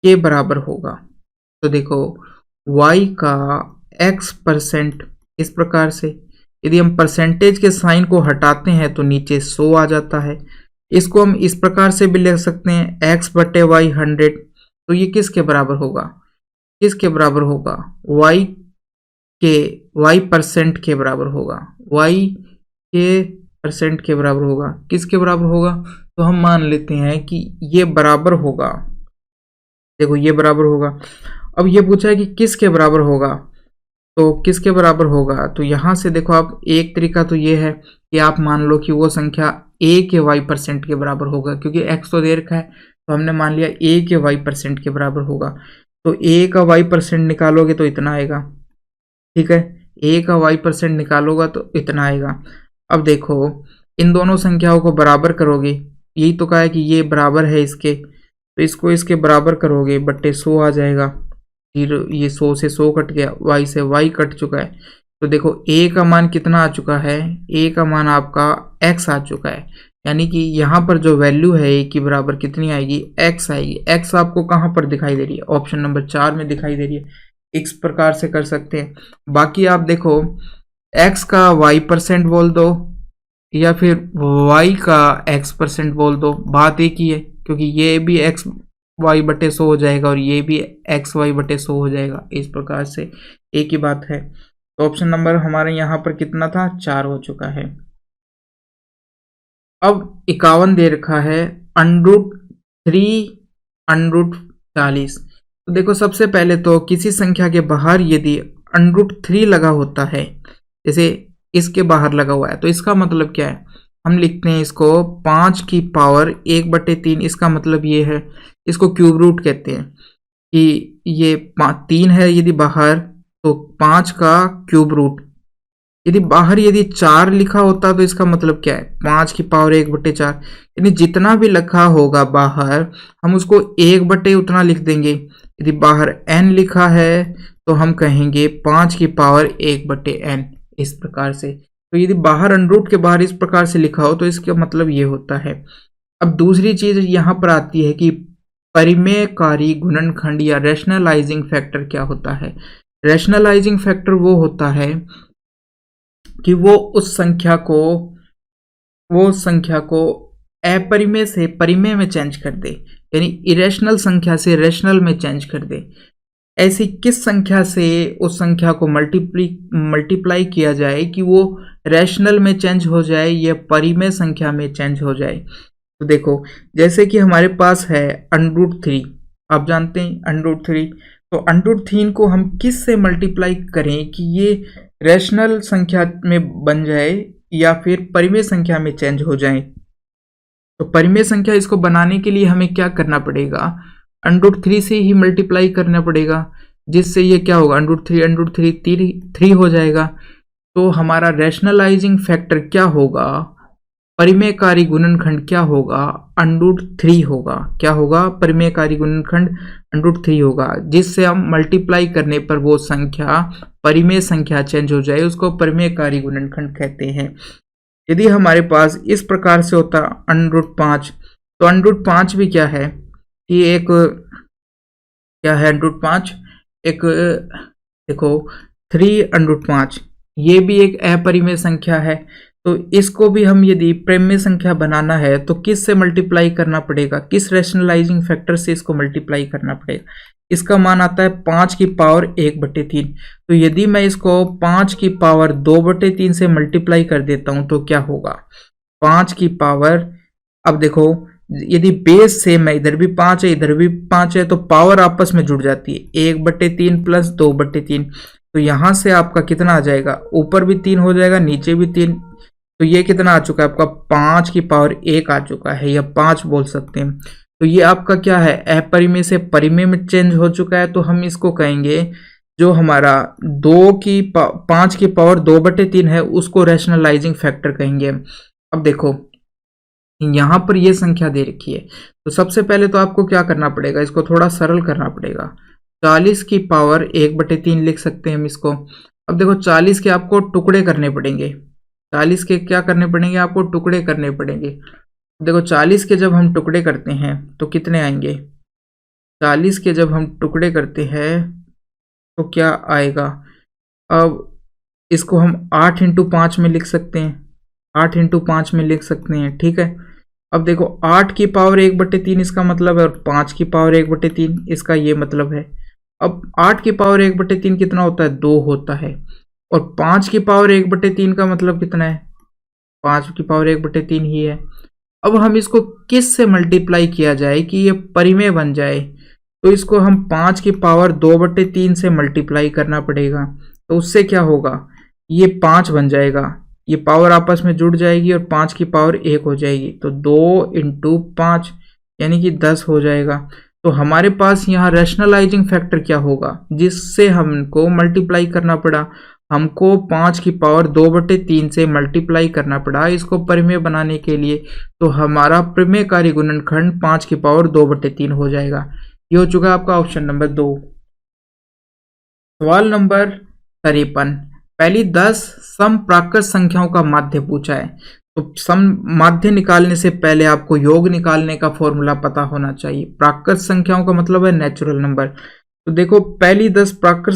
के बराबर होगा। तो देखो y का x% इस प्रकार से, यदि हम परसेंटेज के साइन को हटाते हैं तो नीचे 100 आ जाता है। इसको हम इस प्रकार से भी लिख सकते हैं x बटे वाई 100। तो ये किसके बराबर होगा, किसके बराबर होगा y% के बराबर होगा, y के परसेंट के बराबर होगा। किसके बराबर होगा, तो हम मान लेते हैं कि ये बराबर होगा, देखो ये बराबर होगा। अब ये पूछा है कि किसके बराबर होगा, तो किसके बराबर होगा, तो यहाँ से देखो आप एक तरीका तो ये है कि आप मान लो कि वो संख्या a के y% के बराबर होगा, क्योंकि x तो दे रखा है तो हमने मान लिया a के y% के बराबर होगा। तो a का y% निकालोगे तो इतना आएगा, ठीक है, a का y% निकालोगा तो इतना आएगा। अब देखो इन दोनों संख्याओं को बराबर करोगे, यही तो कहा है कि ये बराबर है इसके, तो इसको इसके बराबर करोगे बट्टे 100 आ जाएगा। फिर ये 100 से 100 कट गया, y से y कट चुका है। तो देखो a का मान कितना आ चुका है, a का मान आपका x आ चुका है, यानी कि यहाँ पर जो वैल्यू है a की बराबर कितनी आएगी x आएगी। x आपको कहाँ पर दिखाई दे रही है, ऑप्शन नंबर 4 में दिखाई दे रही है। इस प्रकार से कर सकते हैं। बाकी आप देखो x का y% बोल दो या फिर y का x% बोल दो, बात एक ही है, क्योंकि ये भी x y बटे 100 हो जाएगा और ये भी x y बटे 100 हो जाएगा। इस प्रकार से एक ही बात है। तो ऑप्शन नंबर हमारे यहाँ पर कितना था 4 हो चुका है। अब 51 दे रखा है √3 तो देखो सबसे पहले तो किसी संख्या के बाहर यदि √3 लगा होता है, जैसे इसके बाहर लगा हुआ है, तो इसका मतलब क्या है, हम लिखते हैं इसको 5 की पावर 1/3। इसका मतलब ये है, इसको क्यूब रूट कहते हैं कि ये 3 है यदि बाहर, तो 5 का क्यूब रूट। यदि बाहर यदि 4 लिखा होता तो इसका मतलब क्या है, 5 की पावर 1/4, यानी जितना भी लिखा होगा बाहर हम उसको 1/, उतना लिख देंगे। यदि बाहर n लिखा है तो हम कहेंगे 5 की पावर 1/n, इस प्रकार से। तो यदि बाहर अंडर के बाहर इस प्रकार से लिखा हो तो इसका मतलब ये होता है। अब दूसरी चीज यहाँ पर आती है कि परिमेयकारी गुणनखंड या रैशनलाइजिंग फैक्टर क्या होता है। रैशनलाइजिंग फैक्टर वो होता है कि वो संख्या को अपरिमेय से परिमेय में चेंज कर दे, यानी इरेशनल संख्या से रेशनल में चेंज कर दे। ऐसी किस संख्या से उस संख्या को मल्टीप्लाई किया जाए कि वो रैशनल में चेंज हो जाए या परिमेय संख्या में चेंज हो जाए। तो देखो, जैसे कि हमारे पास है √3, आप जानते हैं √3, तो √3 को हम किस से मल्टीप्लाई करें कि ये रैशनल संख्या में बन जाए या फिर परिमेय संख्या में चेंज हो जाए। तो परिमेय संख्या इसको बनाने के लिए हमें क्या करना पड़ेगा, √3 से ही मल्टीप्लाई करना पड़ेगा, जिससे ये क्या होगा, √3 3 हो जाएगा। तो हमारा रैशनलाइजिंग फैक्टर क्या होगा, परिमेयकारी गुणनखंड क्या होगा, √3 होगा। क्या होगा, परिमेयकारी गुणनखंड √3 होगा, जिससे हम मल्टीप्लाई करने पर वो संख्या परिमेय संख्या चेंज हो जाए, उसको परिमेयकारी गुणनखंड कहते हैं। यदि हमारे पास इस प्रकार से होता √5, तो √5 भी क्या है कि एक क्या है, √5 एक देखो 3√5, ये भी एक अपरिमेय संख्या है। तो इसको भी हम यदि परिमेय संख्या बनाना है तो किस से मल्टीप्लाई करना पड़ेगा, किस रैशनलाइजिंग फैक्टर से इसको मल्टीप्लाई करना पड़ेगा। इसका मान आता है 5 की पावर 1/3। तो यदि मैं इसको 5 की पावर 2/3 से मल्टीप्लाई कर देता हूं तो क्या होगा, 5 की पावर, अब देखो यदि बेस सेम है, इधर भी 5 है इधर भी 5 है, तो पावर आपस में जुड़ जाती है, 1/3 प्लस 2/3। तो यहां से आपका कितना आ जाएगा, ऊपर भी 3 हो जाएगा नीचे भी 3। तो ये कितना आ चुका है आपका, 5 की पावर 1 आ चुका है, या 5 बोल सकते हैं। तो ये आपका क्या है, अपरिमेय से परिमेय में चेंज हो चुका है। तो हम इसको कहेंगे जो हमारा 5 की पावर 2/3 है उसको रैशनलाइजिंग फैक्टर कहेंगे। अब देखो यहां पर ये संख्या दे रखी है, तो सबसे पहले तो आपको क्या करना पड़ेगा, इसको थोड़ा सरल करना पड़ेगा। 40 की पावर 1/3 लिख सकते हैं हम इसको। अब देखो 40 के आपको टुकड़े करने पड़ेंगे, 40 के क्या करने पड़ेंगे, आपको टुकड़े करने पड़ेंगे। देखो 40 के जब हम टुकड़े करते हैं तो कितने आएंगे, 40 के जब हम टुकड़े करते हैं तो क्या आएगा। अब इसको हम 8 × 5 में लिख सकते हैं, 8 × 5 में लिख सकते हैं, ठीक है। अब देखो 8 की पावर 1/3 इसका मतलब है, और 5 की पावर 1/3 इसका ये मतलब है। अब 8 की पावर 1/3 कितना होता है, 2 होता है, और 5 की पावर 1/3 का मतलब कितना है, 5 की पावर 1/3 ही है। अब हम इसको किस से मल्टीप्लाई किया जाए कि ये परिमेय बन जाए, तो इसको हम 5 की पावर 2/3 से मल्टीप्लाई करना पड़ेगा। तो उससे क्या होगा, ये 5 बन जाएगा, ये पावर आपस में जुड़ जाएगी और 5 की पावर 1 हो जाएगी। तो 2 × 5 यानी कि 10 हो जाएगा। तो हमारे पास यहाँ रैशनलाइजिंग फैक्टर क्या होगा, जिससे हमको मल्टीप्लाई करना पड़ा, हमको 5 की पावर 2/3 से मल्टीप्लाई करना पड़ा इसको परिमेय बनाने के लिए। तो हमारा परिमेयकारी गुणनखंड 5 की पावर 2/3 हो जाएगा। ये हो चुका आपका ऑप्शन नंबर 2। सवाल नंबर 53, पहली 10 सम प्राकृत संख्याओं का माध्य पूछा है। तो सम माध्य निकालने से पहले आपको योग निकालने का फॉर्मूला पता होना चाहिए। प्राकृत संख्याओं का मतलब है नेचुरल नंबर। तो देखो पहली 10 प्राकृत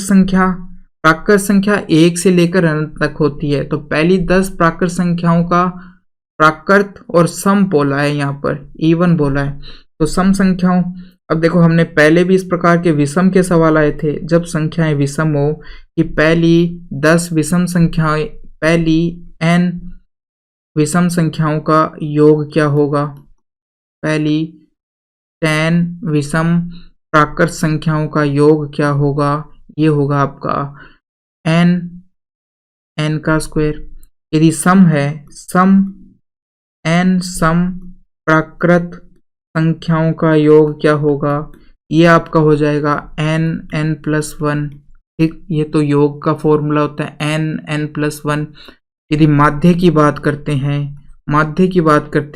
संख्या 1 से लेकर अनंत तक होती है। तो पहली 10 प्राकृत संख्याओं का प्राकृत और सम बोला है, यहाँ पर इवन बोला है। तो सम संख्याओं, अब देखो हमने पहले भी इस प्रकार के विषम के सवाल आए थे, जब संख्याएं विषम हो कि पहली 10 विषम संख्याएं, पहली n विषम संख्याओं का योग क्या होगा, पहली 10 विषम प्राकृत संख्याओं का योग क्या होगा, ये होगा आपका n का स्क्वायर। यदि सम है, सम n सम प्राकृत संख्याओं का योग क्या होगा, ये आपका हो जाएगा n+1। ठीक, ये तो योग का फॉर्मूला होता है n+1। यदि माध्य की बात करते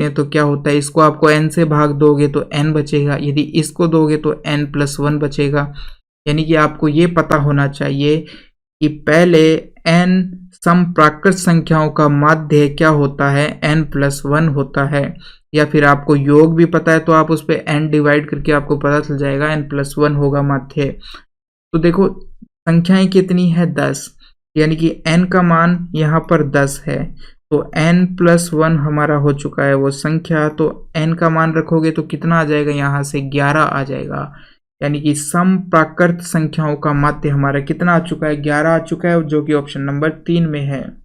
हैं तो क्या होता है, इसको आपको n से भाग दोगे तो n बचेगा, यदि इसको दोगे तो n+1 बचेगा। यानी कि आपको ये पता होना चाहिए कि पहले n समप्राकृत संख्याओं का माध्य क्या होता है, n+1 होता है। या फिर आपको योग भी पता है तो आप उस पर n डिवाइड करके आपको पता चल जाएगा n+1 होगा माध्य। तो देखो संख्याएं कितनी है, 10, यानी कि n का मान यहाँ पर 10 है, तो n+1 हमारा हो चुका है वो संख्या। तो n का मान रखोगे तो कितना आ जाएगा, यहाँ से 11 आ जाएगा। यानी कि समप्राकृत संख्याओं का माध्य हमारा कितना आ चुका है, 11 आ चुका है, जो कि ऑप्शन नंबर 3 में है।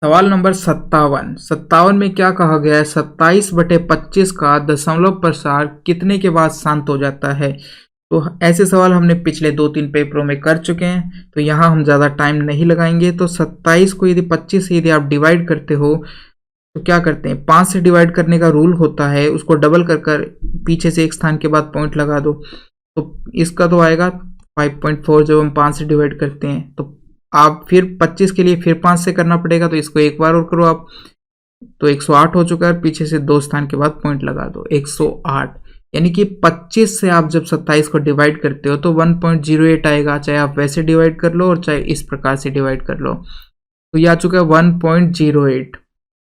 सवाल नंबर 57 में क्या कहा गया है, 27/25 का दशमलव प्रसार कितने के बाद शांत हो जाता है। तो ऐसे सवाल हमने पिछले 2-3 पेपरों में कर चुके हैं, तो यहाँ हम ज़्यादा टाइम नहीं लगाएंगे। तो 27 को यदि 25 से यदि आप डिवाइड करते हो तो क्या करते हैं, 5 से डिवाइड करने का रूल होता है, उसको डबल कर पीछे से एक स्थान के बाद पॉइंट लगा दो, तो इसका तो आएगा 5.4 जब हम 5 से डिवाइड करते हैं। तो आप फिर 25 के लिए फिर 5 से करना पड़ेगा, तो इसको एक बार और करो आप, तो 108 हो चुका है, पीछे से 2 स्थान के बाद पॉइंट लगा दो, 108। यानी कि 25 से आप जब 27 को डिवाइड करते हो तो 1.08 आएगा, चाहे आप वैसे डिवाइड कर लो और चाहे इस प्रकार से डिवाइड कर लो। तो ये आ चुका है 1.08।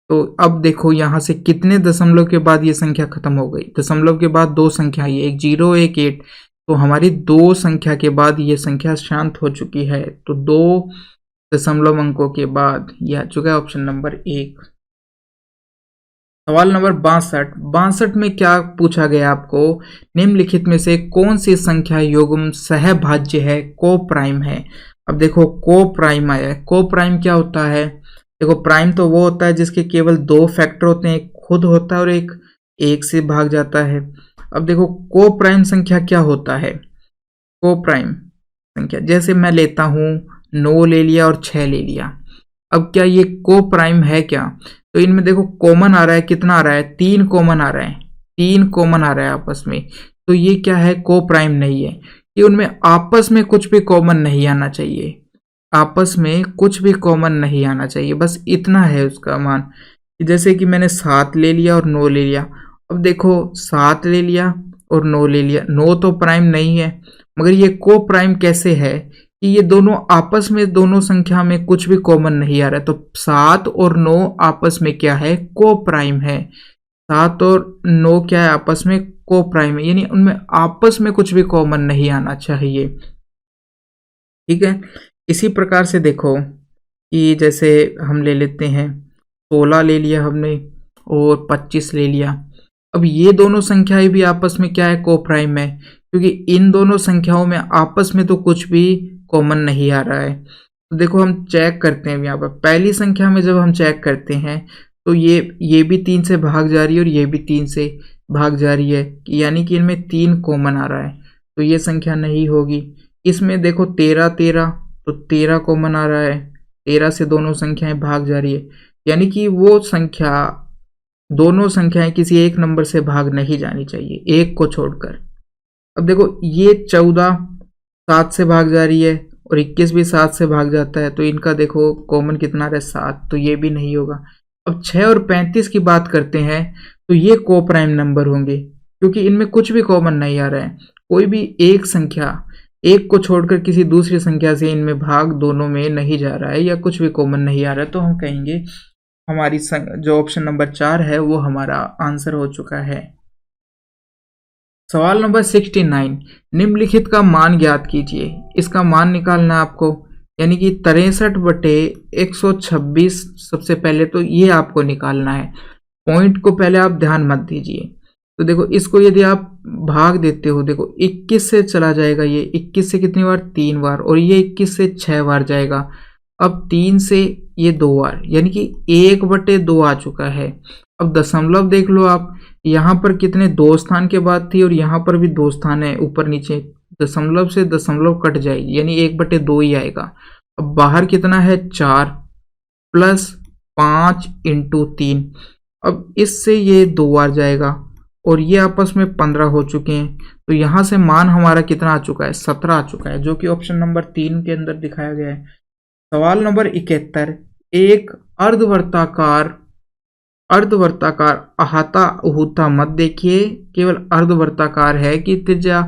तो अब देखो यहाँ से कितने दशमलव के बाद ये संख्या खत्म हो गई, दशमलव के बाद 2 संख्या आई, एक 0 एक 8, तो हमारी 2 संख्या के बाद ये संख्या शांत हो चुकी है। तो 2 दशमलव अंकों के बाद ये आ चुका है ऑप्शन नंबर 1। सवाल नंबर 62 में क्या पूछा गया आपको, निम्नलिखित में से कौन सी संख्या युग्म सहभाज्य है, को प्राइम है। अब देखो को प्राइम आया है, को प्राइम क्या होता है, देखो प्राइम तो वो होता है जिसके केवल 2 फैक्टर होते हैं, एक खुद होता है और एक से भाग जाता है। अब देखो को प्राइम संख्या क्या होता है, को प्राइम संख्या जैसे मैं लेता हूं 9 ले लिया और 6 ले लिया, अब क्या ये को प्राइम है क्या, तो इनमें देखो कॉमन आ रहा है, कितना आ रहा है, 3 कॉमन आ रहा है, 3 कॉमन आ रहा है आपस में, तो ये क्या है, को प्राइम नहीं है। कि उनमें आपस में कुछ भी कॉमन नहीं आना चाहिए, आपस में कुछ भी कॉमन नहीं आना चाहिए, बस इतना है उसका मान। जैसे कि मैंने 7 ले लिया और 9 ले लिया, अब देखो 7 ले लिया और 9 ले लिया, 9 तो प्राइम नहीं है, मगर ये को प्राइम कैसे है कि ये दोनों आपस में, दोनों संख्या में कुछ भी कॉमन नहीं आ रहा है, तो 7 और 9 आपस में क्या है, को प्राइम है। 7 और 9 क्या है, आपस में को प्राइम है, यानी उनमें आपस में कुछ भी कॉमन नहीं आना चाहिए। ठीक है, इसी प्रकार से देखो कि जैसे हम ले लेते हैं 16 ले लिया हमने और 25 ले लिया, अब ये दोनों संख्याएं भी आपस में क्या है, को प्राइम है, क्योंकि इन दोनों संख्याओं में आपस में तो कुछ भी कॉमन नहीं आ रहा है। तो देखो हम चेक करते हैं यहाँ पर, पहली संख्या में जब हम चेक करते हैं तो ये भी 3 से भाग जा रही है और ये भी 3 से भाग जा रही है, यानी कि इनमें 3 कॉमन आ रहा है, तो ये संख्या नहीं होगी। इसमें देखो 13 तो 13 कॉमन आ रहा है, 13 से दोनों संख्याएं भाग जा रही है, यानी कि वो संख्या, दोनों संख्याएं किसी एक नंबर से भाग नहीं जानी चाहिए, एक को छोड़कर। अब देखो ये 14 7 से भाग जा रही है और 21 भी 7 से भाग जाता है, तो इनका देखो कॉमन कितना रहा, 7, तो ये भी नहीं होगा। अब 6 और 35 की बात करते हैं तो ये को प्राइम नंबर होंगे, क्योंकि इनमें कुछ भी कॉमन नहीं आ रहा है, कोई भी एक संख्या एक को छोड़कर किसी दूसरी संख्या से इनमें भाग दोनों में नहीं जा रहा है या कुछ भी कॉमन नहीं आ रहा है, तो हम कहेंगे हमारी जो ऑप्शन नंबर 4 है वो हमारा आंसर हो चुका है। सवाल नंबर 69, निम्नलिखित का मान ज्ञात कीजिए। इसका मान निकालना है आपको, यानी कि 63/126 सबसे पहले तो ये आपको निकालना है। पॉइंट को पहले आप ध्यान मत दीजिए, तो देखो इसको यदि आप भाग देते हो, देखो 21 से चला जाएगा, ये 21 से कितनी बार, 3 बार, और ये 21 से 6 बार जाएगा। अब 3 से ये 2 बार, यानी कि 1/2 आ चुका है। अब दशमलव देख लो आप, यहाँ पर कितने 2 स्थान के बाद थी और यहाँ पर भी 2 स्थान है ऊपर नीचे, दशमलव से दशमलव कट जाएगी, यानी 1/2 ही आएगा। अब बाहर कितना है, 4 + 5 × 3, अब इससे ये 2 बार जाएगा और ये आपस में 15 हो चुके हैं। तो यहाँ से मान हमारा कितना आ चुका है, 17 आ चुका है, जो कि ऑप्शन नंबर 3 के अंदर दिखाया गया है। सवाल नंबर 71, एक अर्धवर्ताकार अहाता अहूता मत देखिए, केवल अर्धवर्ताकार है कि त्रिज्या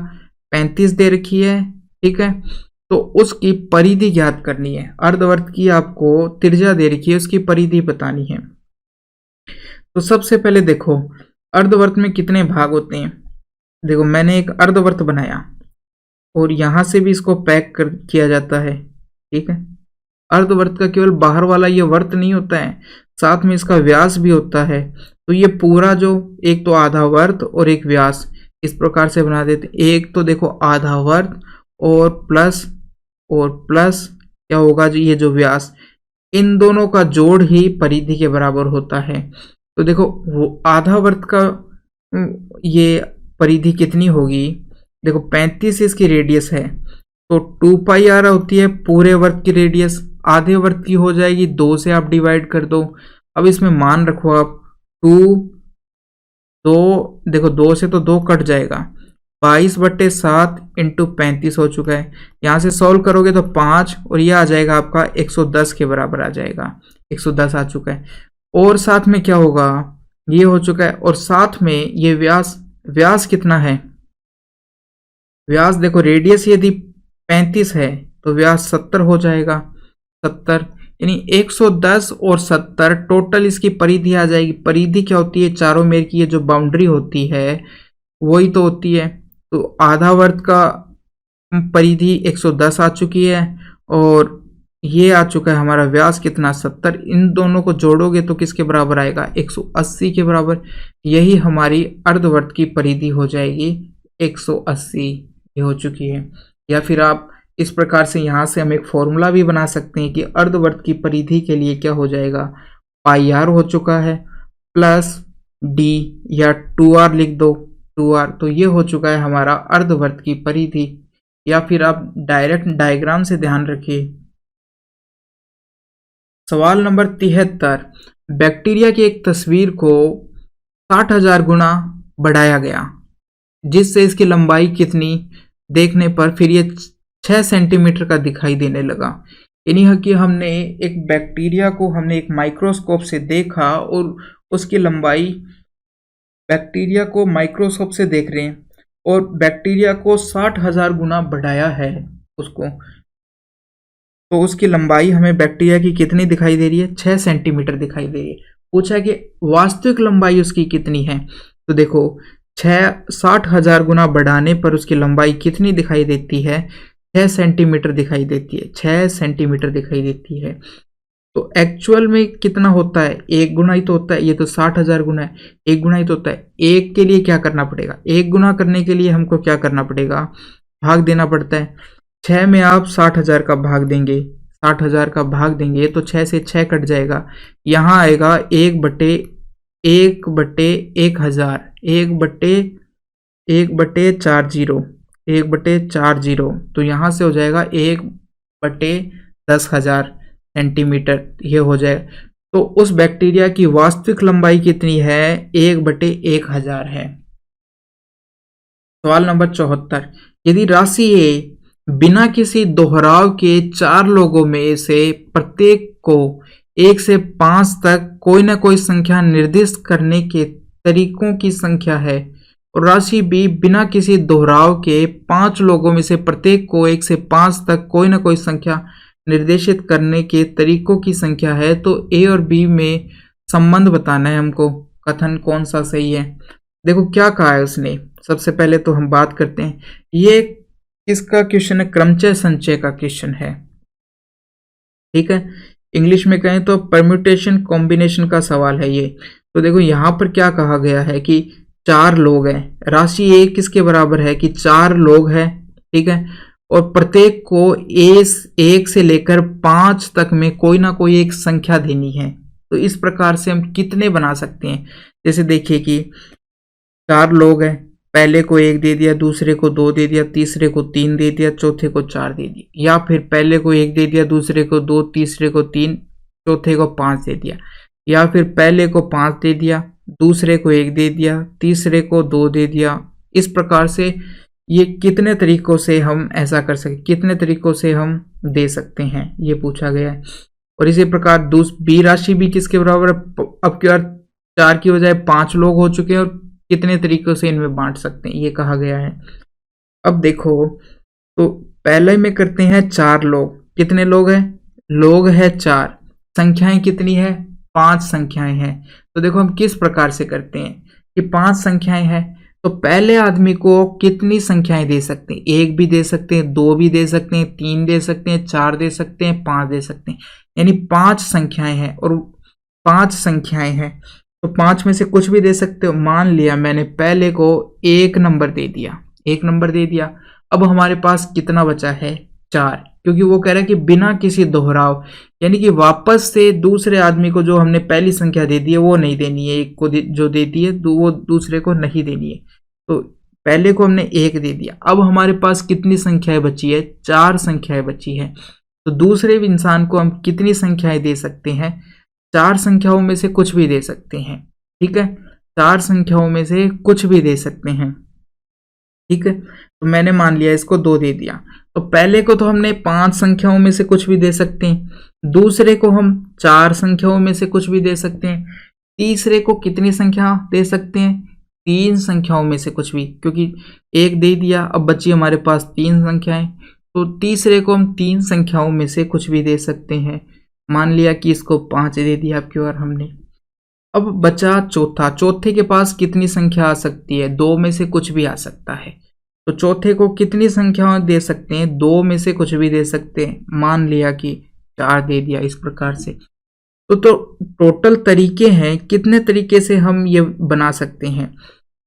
35 दे रखी है, ठीक है। तो उसकी परिधि ज्ञात करनी है। अर्धवर्त की आपको त्रिज्या दे रखी है, उसकी परिधि बतानी है। तो सबसे पहले देखो अर्धवर्त में कितने भाग होते हैं। देखो मैंने एक अर्धवर्त बनाया और यहां से भी इसको पैक किया जाता है, ठीक है। अर्धवर्त का केवल बाहर वाला ये वर्त नहीं होता है, साथ में इसका व्यास भी होता है। तो ये पूरा जो एक तो आधा वर्त और एक व्यास, इस प्रकार से बना देते। एक तो देखो आधा वर्त और प्लस क्या होगा जी, ये जो व्यास, इन दोनों का जोड़ ही परिधि के बराबर होता है। तो देखो वो आधा वर्त का ये परिधि कितनी होगी, देखो 35 इसकी रेडियस है, तो 2 पाई आर होती है पूरे वर्त की रेडियस। आधे वर्त की हो जाएगी 2 से आप डिवाइड कर दो। अब इसमें मान रखो आप 2 देखो 2 से तो 2 कट जाएगा, 22/7 इंटू 35 हो चुका है। यहाँ से सॉल्व करोगे तो 5 और ये आ जाएगा आपका 110 के बराबर आ जाएगा, 110 आ चुका है। और साथ में क्या होगा, ये हो चुका है, और साथ में ये व्यास कितना है, व्यास देखो रेडियस यदि 35 है तो व्यास 70 हो जाएगा, 70 यानी 110 और 70 टोटल इसकी परिधि आ जाएगी। परिधि क्या होती है, चारों मेर की ये जो बाउंड्री होती है वही तो होती है। तो आधा वर्त का परिधि 110 आ चुकी है और ये आ चुका है हमारा व्यास कितना, 70। इन दोनों को जोड़ोगे तो किसके बराबर आएगा, 180 के बराबर। यही हमारी अर्धवर्त की परिधि हो जाएगी 180, ये हो चुकी है। या फिर आप इस प्रकार से यहाँ से हम एक फॉर्मूला भी बना सकते हैं कि अर्धवर्त की परिधि के लिए क्या हो जाएगा, पाई आर हो चुका है प्लस डी, या 2r लिख दो, 2r। तो ये हो चुका है हमारा अर्धवर्त की परिधि। या फिर आप डायरेक्ट डायग्राम से ध्यान रखिए। सवाल नंबर 73, बैक्टीरिया की एक तस्वीर को 60,000 गुना बढ़ाया गया, जिससे इसकी लंबाई कितनी देखने पर फिर ये 6 सेंटीमीटर का दिखाई देने लगा। यानी कि हमने एक बैक्टीरिया को हमने एक माइक्रोस्कोप से देखा और उसकी लंबाई, बैक्टीरिया को माइक्रोस्कोप से देख रहे हैं और बैक्टीरिया को 60,000 गुना बढ़ाया है उसको, तो उसकी लंबाई हमें बैक्टीरिया की कितनी दिखाई दे रही है, 6 सेंटीमीटर दिखाई दे रही है। पूछा कि वास्तविक लंबाई उसकी कितनी है, तो देखो 60,000 गुना बढ़ाने पर उसकी लंबाई कितनी दिखाई देती है, 6 सेंटीमीटर दिखाई देती है, 6 सेंटीमीटर दिखाई देती है। तो एक्चुअल में कितना होता है, 1 गुना ही तो होता है, ये तो 60,000 गुना है, 1 गुना ही तो होता है। 1 के लिए क्या करना पड़ेगा, 1 गुना करने के लिए हमको क्या करना पड़ेगा, भाग देना पड़ता है। 6 में आप 60,000 का भाग देंगे, 60,000 का भाग देंगे तो 6 से 6 कट जाएगा, यहाँ आएगा 1/1000, 1/40, तो यहाँ से हो जाएगा 1/10,000 सेंटीमीटर, ये हो जाएगा। तो उस बैक्टीरिया की वास्तविक लंबाई कितनी है, 1/1000 है। सवाल नंबर 74, यदि राशि ए बिना किसी दोहराव के 4 लोगों में से प्रत्येक को 1 से 5 तक कोई ना कोई संख्या निर्दिष्ट करने के तरीकों की संख्या है, और राशि बी बिना किसी दोहराव के 5 लोगों में से प्रत्येक को 1 से 5 तक कोई ना कोई संख्या निर्देशित करने के तरीकों की संख्या है, तो ए और बी में संबंध बताना है हमको, कथन कौन सा सही है। देखो क्या कहा है उसने, सबसे पहले तो हम बात करते हैं, ये किसका क्वेश्चन है, क्रमचय संचय का क्वेश्चन है, ठीक है। इंग्लिश में कहें तो परम्यूटेशन कॉम्बिनेशन का सवाल है ये। तो देखो यहाँ पर क्या कहा गया है कि 4 लोग हैं, राशि ए किसके बराबर है कि 4 लोग हैं, ठीक है, और प्रत्येक को 1 से लेकर 5 तक में कोई ना कोई एक संख्या देनी है। तो इस प्रकार से हम कितने बना सकते हैं, जैसे देखिए कि 4 लोग हैं, पहले को 1 दे दिया, दूसरे को 2 दे दिया, तीसरे को 3 दे दिया, चौथे को 4 दे दिया, या फिर पहले को 1 दे दिया, दूसरे को 2, तीसरे को 3, चौथे को 5 दे दिया, या फिर पहले को 5 दे दिया, दूसरे को 1 दे दिया, तीसरे को 2 दे दिया। इस प्रकार से ये कितने तरीकों से हम ऐसा कर सकते, कितने तरीकों से हम दे सकते हैं, ये पूछा गया है। और इसी प्रकार बी राशि भी किसके बराबर है? अब की बार 4 की बजाय 5 लोग हो चुके हैं और कितने तरीकों से इनमें बांट सकते हैं, ये कहा गया है। अब देखो, तो पहले में करते हैं 4 लोग। कितने लोग हैं? लोग है 4। संख्याएं कितनी है? 5 संख्याएं हैं। तो देखो हम किस प्रकार से करते हैं कि 5 संख्याएं हैं, तो पहले आदमी को कितनी संख्याएं दे सकते हैं? 1 भी दे सकते हैं, 2 भी दे सकते हैं, 3 दे सकते हैं, 4 दे सकते हैं, 5 दे सकते हैं। यानी 5 संख्याएं हैं और 5 संख्याएं हैं, तो 5 में से कुछ भी दे सकते हो। मान लिया मैंने पहले को 1 नंबर दे दिया, 1 नंबर दे दिया। अब हमारे पास कितना बचा है? 4, क्योंकि वो कह रहा है कि बिना किसी दोहराव, यानी कि वापस से दूसरे आदमी को जो हमने पहली संख्या दे दी है वो नहीं देनी है। एक को जो देती है वो दूसरे को नहीं देनी है। तो पहले को हमने 1 दे दिया। अब हमारे पास कितनी संख्याएं बची है? 4 संख्याएं बची है। तो दूसरे इंसान को हम कितनी संख्याएं दे सकते हैं? 4 संख्याओं में से कुछ भी दे सकते हैं। ठीक है, 4 संख्याओं में से कुछ भी दे सकते हैं। ठीक है, तो मैंने मान लिया इसको 2 दे दिया। तो पहले को तो हमने 5 संख्याओं में से कुछ भी दे सकते हैं, दूसरे को हम 4 संख्याओं में से कुछ भी दे सकते हैं, तीसरे को कितनी संख्या दे सकते हैं? 3 संख्याओं में से कुछ भी, क्योंकि 1 दे दिया, अब बची हमारे पास 3 संख्याएं, तो तीसरे को हम 3 संख्याओं में से कुछ भी दे सकते हैं। मान लिया कि इसको 5 दे दिया आपकी बार हमने। अब बचा चौथा। चौथे के पास कितनी संख्या आ सकती है? 2 में से कुछ भी आ सकता है। तो चौथे को कितनी संख्या दे सकते हैं? 2 में से कुछ भी दे सकते हैं। मान लिया कि 4 दे दिया। इस प्रकार से तो टोटल तरीके हैं, कितने तरीके से हम ये बना सकते हैं।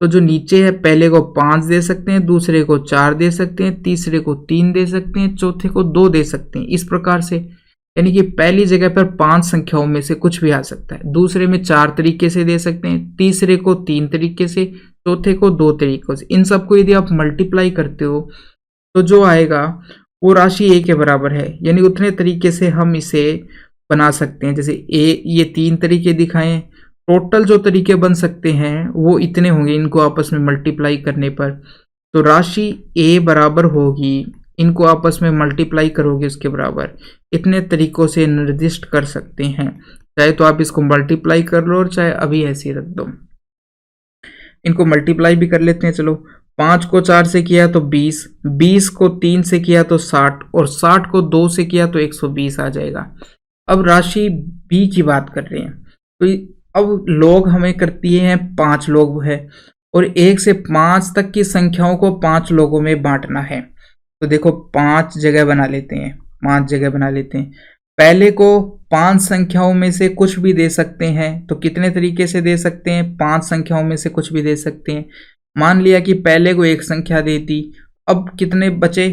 तो जो नीचे है, पहले को 5 दे सकते हैं, दूसरे को 4 दे सकते हैं, तीसरे को 3 दे सकते हैं, चौथे को 2 दे सकते हैं। इस प्रकार से, यानी कि पहली जगह पर 5 संख्याओं में से कुछ भी आ सकता है। दूसरे में 4 तरीके से दे सकते हैं, तीसरे को 3 तरीके से, चौथे को 2 तरीकों से। इन सबको यदि आप मल्टीप्लाई करते हो तो जो आएगा वो राशि A के बराबर है। यानी उतने तरीके से हम इसे बना सकते हैं। जैसे ये 3 तरीके दिखाएं, टोटल जो तरीके बन सकते हैं वो इतने होंगे, इनको आपस में मल्टीप्लाई करने पर। तो राशि A बराबर होगी, इनको आपस में मल्टीप्लाई करोगे उसके बराबर। इतने तरीकों से निर्दिष्ट कर सकते हैं। चाहे तो आप इसको मल्टीप्लाई कर लो और चाहे अभी ऐसे ही रख दो। इनको मल्टीप्लाई भी कर लेते हैं। चलो, 5 को 4 से किया तो 20, 20 को 3 से किया तो 60, और 60 को 2 से किया तो 120 आ जाएगा। अब राशि B की बात कर रहे हैं। तो अब लोग हमें करती हैं 5 लोग है, और 1 से 5 तक की संख्याओं को 5 लोगों में बांटना है। तो देखो 5 जगह बना लेते हैं, 5 जगह बना लेते हैं। पहले को 5 संख्याओं में से कुछ भी दे सकते हैं। तो कितने तरीके से दे सकते हैं? 5 संख्याओं में से कुछ भी दे सकते हैं। मान लिया कि पहले को 1 संख्या दे दी, अब कितने बचे?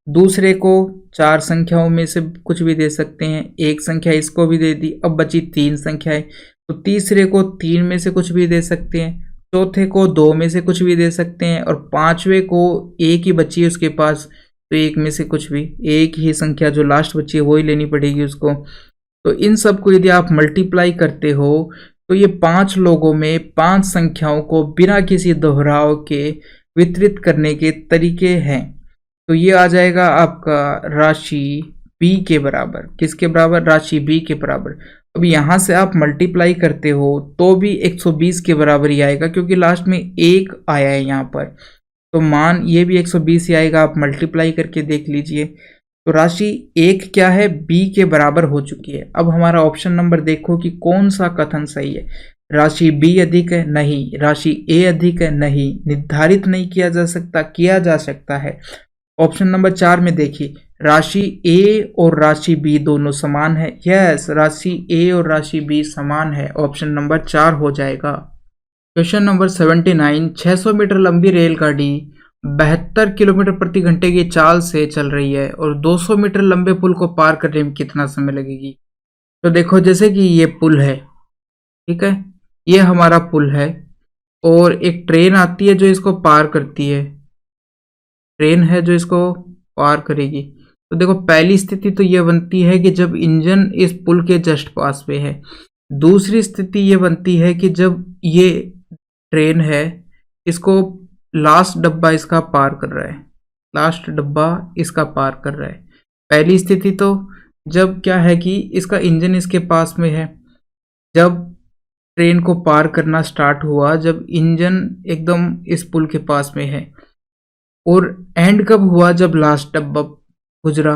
दूसरे को 4 संख्याओं में से कुछ भी दे सकते हैं, 1 संख्या इसको भी दे दी, अब बची 3 संख्याएं। तो तीसरे को 3 में से कुछ भी दे सकते हैं, चौथे को 2 में से कुछ भी दे सकते हैं, और पांचवे को 1 ही बची है उसके पास, तो 1 में से कुछ भी, एक ही संख्या जो लास्ट बची है वो ही लेनी पड़ेगी उसको। तो इन सब को यदि आप मल्टीप्लाई करते हो तो ये 5 लोगों में 5 संख्याओं को बिना किसी दोहराव के वितरित करने के तरीके हैं। तो ये आ जाएगा आपका राशि B के बराबर। किसके बराबर? राशि B के बराबर। अब यहाँ से आप मल्टीप्लाई करते हो तो भी 120 के बराबर ही आएगा, क्योंकि लास्ट में 1 आया है यहाँ पर। तो मान ये भी 120 ही आएगा। आप मल्टीप्लाई करके देख लीजिए। तो राशि 1 क्या है? B के बराबर हो चुकी है। अब हमारा ऑप्शन नंबर देखो कि कौन सा कथन सही है। राशि B अधिक है? नहीं। राशि A अधिक है? नहीं। निर्धारित नहीं किया जा सकता? किया जा सकता है। ऑप्शन नंबर 4 में देखिए, राशि A और राशि B दोनों समान है। यस, राशि A और राशि B समान है। ऑप्शन नंबर 4 हो जाएगा। क्वेश्चन नंबर 79, 600 मीटर लंबी रेलगाड़ी 72 किलोमीटर प्रति घंटे की चाल से चल रही है और 200 मीटर लंबे पुल को पार करने में कितना समय लगेगी। तो देखो, जैसे कि ये पुल है, ठीक है, ये हमारा पुल है और एक ट्रेन आती है जो इसको पार करती है, ट्रेन है जो इसको पार करेगी। तो देखो, पहली स्थिति तो ये बनती है कि जब इंजन इस पुल के जस्ट पास पे है। दूसरी स्थिति ये बनती है कि जब ये ट्रेन है, इसको लास्ट डब्बा इसका पार कर रहा है, लास्ट डब्बा इसका पार कर रहा है। पहली स्थिति तो जब क्या है कि इसका इंजन इसके पास में है, जब ट्रेन को पार करना स्टार्ट हुआ, जब इंजन एकदम इस पुल के पास में है, और एंड कब हुआ, जब लास्ट डब्बा गुजरा।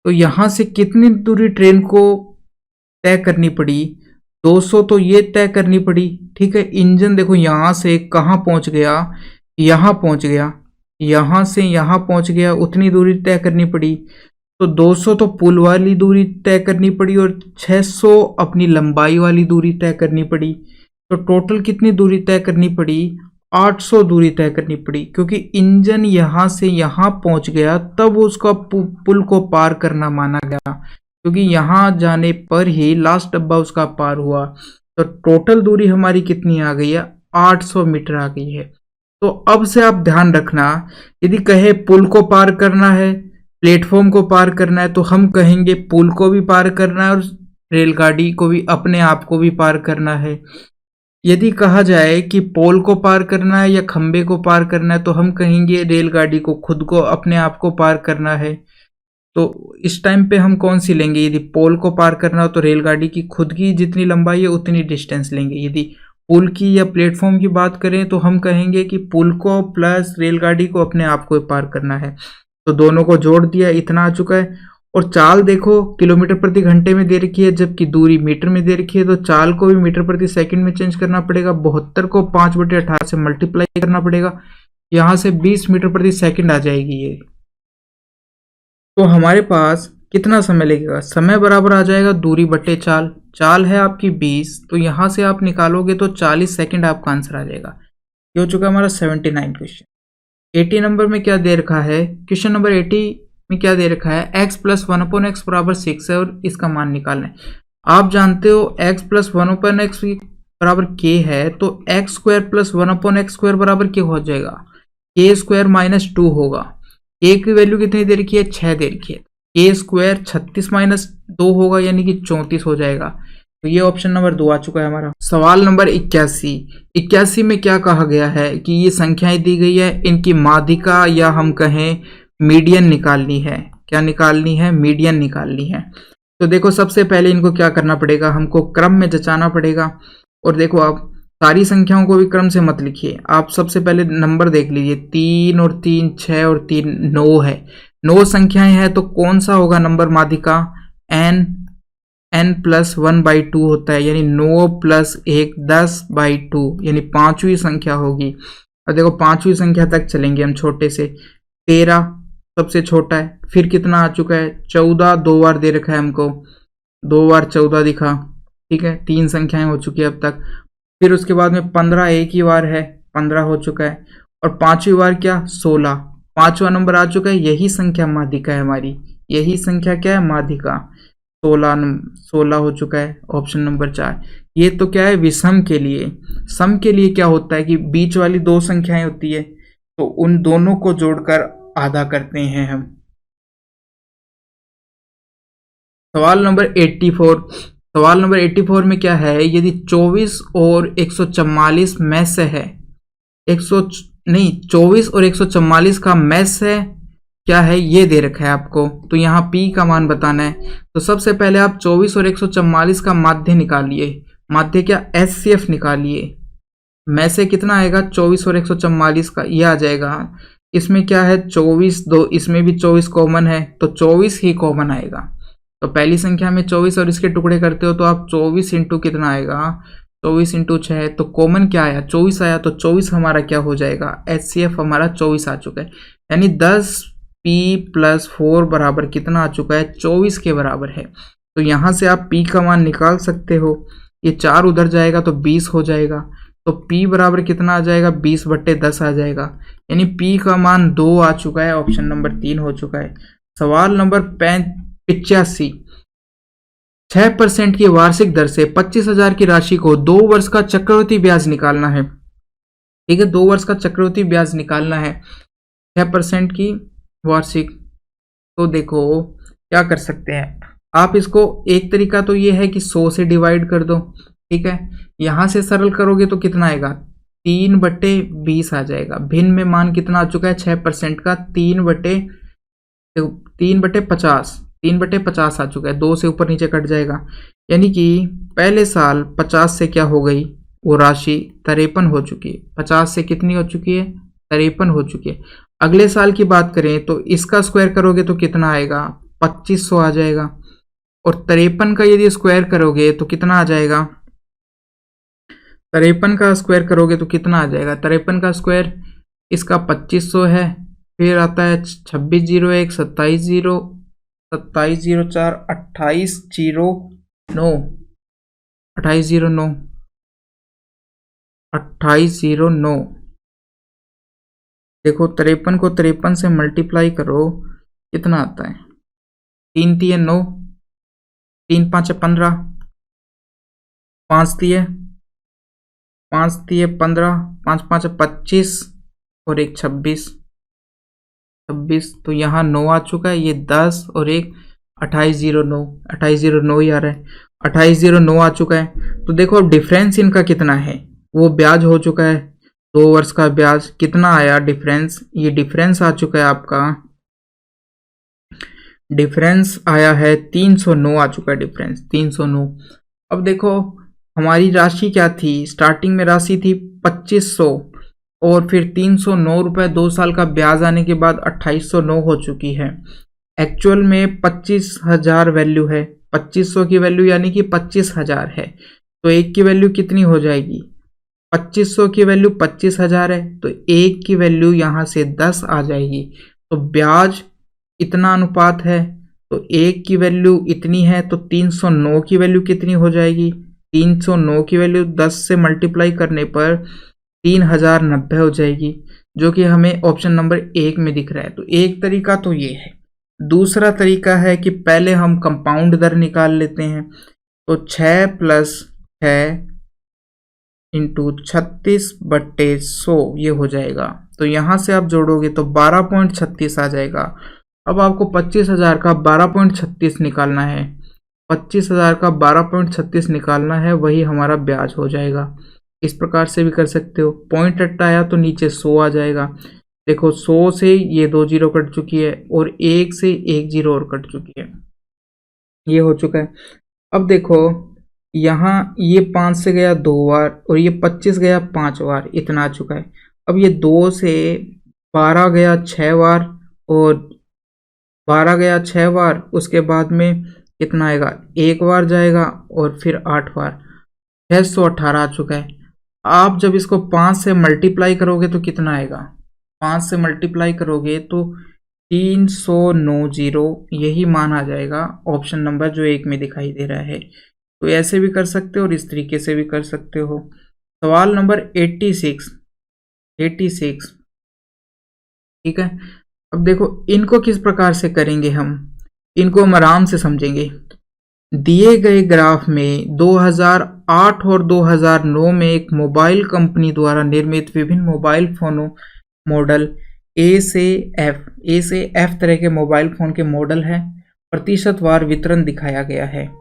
तो यहाँ से कितनी दूरी ट्रेन को तय करनी पड़ी, 200 तो ये तय करनी पड़ी, ठीक है। इंजन देखो यहाँ से कहाँ पहुँच गया, यहाँ पहुँच गया, यहाँ से यहाँ पहुँच गया, उतनी दूरी तय करनी पड़ी। तो 200 तो पुल वाली दूरी तय करनी पड़ी और 600 अपनी लंबाई वाली दूरी तय करनी पड़ी। तो टोटल कितनी दूरी तय करनी पड़ी, 800 दूरी तय करनी पड़ी, क्योंकि इंजन यहाँ से यहाँ पहुँच गया तब उसका पुल को पार करना माना गया, क्योंकि यहाँ जाने पर ही लास्ट डब्बा उसका पार हुआ। तो टोटल दूरी हमारी कितनी आ गई है, 800 मीटर आ गई है। तो अब से आप ध्यान रखना, यदि कहे पुल को पार करना है, प्लेटफॉर्म को पार करना है, तो हम कहेंगे पुल को भी पार करना है और रेलगाड़ी को भी, अपने आप को भी पार करना है। यदि कहा जाए कि पोल को पार करना है या खंबे को पार करना है, तो हम कहेंगे रेलगाड़ी को, खुद को, अपने आप को पार करना है। तो इस टाइम पे हम कौन सी लेंगे, यदि पोल को पार करना हो तो रेलगाड़ी की खुद की जितनी लंबाई है उतनी डिस्टेंस लेंगे। यदि पुल की या प्लेटफॉर्म की बात करें तो हम कहेंगे कि पुल को प्लस रेलगाड़ी को, अपने आप को पार करना है। तो दोनों को जोड़ दिया, इतना आ चुका है। और चाल देखो किलोमीटर प्रति घंटे में दे रखी है, जबकि दूरी मीटर में दे रखी है, तो चाल को भी मीटर प्रति सेकंड में चेंज करना पड़ेगा। 72 को 5/18 से मल्टीप्लाई करना पड़ेगा, यहाँ से 20 मीटर प्रति सेकंड आ जाएगी ये। तो हमारे पास कितना समय लगेगा, समय बराबर आ जाएगा दूरी बटे चाल। चाल है आपकी 20, तो यहाँ से आप निकालोगे तो 40 सेकंड आपका आंसर आ जाएगा। ये हो चुका हमारा 79 क्वेश्चन। 80 नंबर में क्या दे रखा है, क्वेश्चन नंबर 80 में क्या दे रखा है, x + 1/x बराबर 6 है और इसका मान निकालना है। आप जानते हो x + 1/x बराबर k है, तो x² + 1/x² बराबर क्या हो जाएगा, k² - 2 होगा। k की वैल्यू कितनी दे रखी है, 6 दे रखी है। k² 36 - 2 होगा, यानी कि 34 हो जाएगा। तो ये ऑप्शन नंबर 2 आ चुका है हमारा। सवाल नंबर 81 में क्या कहा गया है कि ये संख्याएं दी गई है, इनकी माध्यिका या हम कहें मीडियन निकालनी है। क्या निकालनी है, मीडियन निकालनी है। तो देखो सबसे पहले इनको क्या करना पड़ेगा, हमको क्रम में जचाना पड़ेगा। और देखो आप सारी संख्याओं को भी क्रम से मत लिखिए, आप सबसे पहले नंबर देख लीजिए, 3 और 3 6 और 3 9 है। 9 संख्याएं हैं, तो कौन सा होगा नंबर माध्यिका, n + 1/2 होता है, यानी 9 + 1 10/2, यानी 5वीं संख्या होगी। और देखो 5वीं संख्या तक चलेंगे हम, छोटे से 13 सबसे छोटा है। फिर कितना आ चुका है, 14 2 बार दे रखा है हमको, 2 बार 14 दिखा, ठीक है। 3 संख्याएं हो चुकी है अब तक। फिर उसके बाद में 15 एक ही बार है, 15 हो चुका है। और 5वीं बार क्या, 16, 5वां नंबर आ चुका है। यही संख्या माध्यिका है हमारी, यही संख्या क्या है, माध्यिका। 16 हो चुका है, ऑप्शन नंबर 4। ये तो क्या है, विषम के लिए। सम के लिए क्या होता है कि बीच वाली 2 संख्याएं होती है, तो उन दोनों को जोड़कर आधा करते हैं हम। सवाल नंबर 84 में क्या है, यदि 24 और 144 में से है, 24 और 144 का मैस है, क्या है ये दे रखा है आपको। तो यहाँ p का मान बताना है। तो सबसे पहले आप 24 और 144 का माध्य निकालिए, माध्य क्या, HCF निकालिए। में से कितना आएगा, 24 और 144 का, ये आ जाएगा। इसमें क्या है, 24 2, इसमें भी 24 कॉमन है, तो 24 ही कॉमन आएगा। तो पहली संख्या में 24 और इसके टुकड़े करते हो तो आप 24 इंटू कितना आएगा, 24 इंटू 6, तो कॉमन क्या आया, 24 आया। तो 24 हमारा क्या हो जाएगा, HCF हमारा 24 आ चुका है, यानी 10p + 4 बराबर कितना आ चुका है, 24 के बराबर है। तो यहाँ से आप p का मान निकाल सकते हो, ये 4 उधर जाएगा तो 20 हो जाएगा। तो p बराबर कितना आ जाएगा, 20/10 आ जाएगा, यानी p का मान 2 आ चुका है, ऑप्शन नंबर 3 हो चुका है। सवाल नंबर 85, 6% की वार्षिक दर से 25,000 की राशि को 2 वर्ष का चक्रवृद्धि ब्याज निकालना है, ठीक है। 2 वर्ष का चक्रवृद्धि ब्याज निकालना है, 6% की वार्षिक। तो देखो क्या कर सकते हैं आप, इसको एक तरीका तो ये है कि 100 से डिवाइड कर दो, ठीक है, यहाँ से सरल करोगे तो कितना आएगा, 3/20 आ जाएगा। भिन्न में मान कितना आ चुका है, 6% का, 3/50, 3/50 आ चुका है, 2 से ऊपर नीचे कट जाएगा। यानी कि पहले साल 50 से क्या हो गई, वो राशि 53 हो चुकी है। 50 से कितनी हो चुकी है, 53 हो चुकी है। अगले साल की बात करें तो इसका स्क्वायर करोगे तो कितना आएगा, 2500 आ जाएगा। और 53 का यदि स्क्वायर करोगे तो कितना आ जाएगा, 53 का स्क्वायर करोगे तो कितना आ जाएगा, 53 का स्क्वायर इसका 2500 है, फिर आता है 2601, 2704, 2809। देखो 53 को 53 से मल्टीप्लाई करो, कितना आता है, 3 तिये 9, 3 5 15, 5 तिये 15, 5 5 25 और एक 26, तो यहाँ 9 आ चुका है, ये 10 और एक 2809 ही आ रहा है, 2809 आ चुका है। तो देखो अब डिफरेंस इनका कितना है, वो ब्याज हो चुका है, 2 वर्ष का ब्याज कितना आया डिफरेंस, ये डिफरेंस आ चुका है आपका, डिफरेंस आया है 309 आ चुका है डिफरेंस, 309। अब देखो हमारी राशि क्या थी, स्टार्टिंग में राशि थी 2500 और फिर 309 रुपये, 2 साल का ब्याज आने के बाद 2809 हो चुकी है। एक्चुअल में 25,000 वैल्यू है, 2500 की वैल्यू यानी कि 25,000 है, तो एक की वैल्यू कितनी हो जाएगी, 2500 की वैल्यू 25,000 है, तो एक की वैल्यू यहाँ से 10 आ जाएगी। तो ब्याज इतना अनुपात है, तो एक की वैल्यू इतनी है, तो 309 की वैल्यू कितनी हो जाएगी, 309 की वैल्यू 10 से मल्टीप्लाई करने पर 3090 हो जाएगी, जो कि हमें ऑप्शन नंबर 1 में दिख रहा है। तो एक तरीका तो ये है। दूसरा तरीका है कि पहले हम कंपाउंड दर निकाल लेते हैं, तो 6 + 6 × 36/100 ये हो जाएगा। तो यहाँ से आप जोड़ोगे तो 12.36 आ जाएगा। अब आपको 25,000 का 12.36 निकालना है, 25,000 का 12.36 निकालना है, वही हमारा ब्याज हो जाएगा। इस प्रकार से भी कर सकते हो, पॉइंट रट्टा आया तो नीचे 100 आ जाएगा। देखो 100 से ये 2 जीरो कट चुकी है और 1 से 1 जीरो और कट चुकी है, ये हो चुका है। अब देखो यहाँ ये 5 से गया 2 बार और ये 25 गया 5 बार, इतना आ चुका है। अब ये 2 से 12 गया 6 बार और 12 गया 6 बार, उसके बाद में कितना आएगा, 1 बार जाएगा और फिर 8 बार, 618 आ चुका है। आप जब इसको 5 से मल्टीप्लाई करोगे तो कितना आएगा, 5 से मल्टीप्लाई करोगे तो 390, यही मान आ जाएगा, ऑप्शन नंबर जो 1 में दिखाई दे रहा है। तो ऐसे भी कर सकते हो और इस तरीके से भी कर सकते हो। सवाल नंबर 86, ठीक है। अब देखो इनको किस प्रकार से करेंगे, इनको हम आराम से समझेंगे। दिए गए ग्राफ में 2008 और 2009 में एक मोबाइल कंपनी द्वारा निर्मित विभिन्न मोबाइल फोनों मॉडल ए से एफ तरह के मोबाइल फोन के मॉडल है, प्रतिशतवार वितरण दिखाया गया है।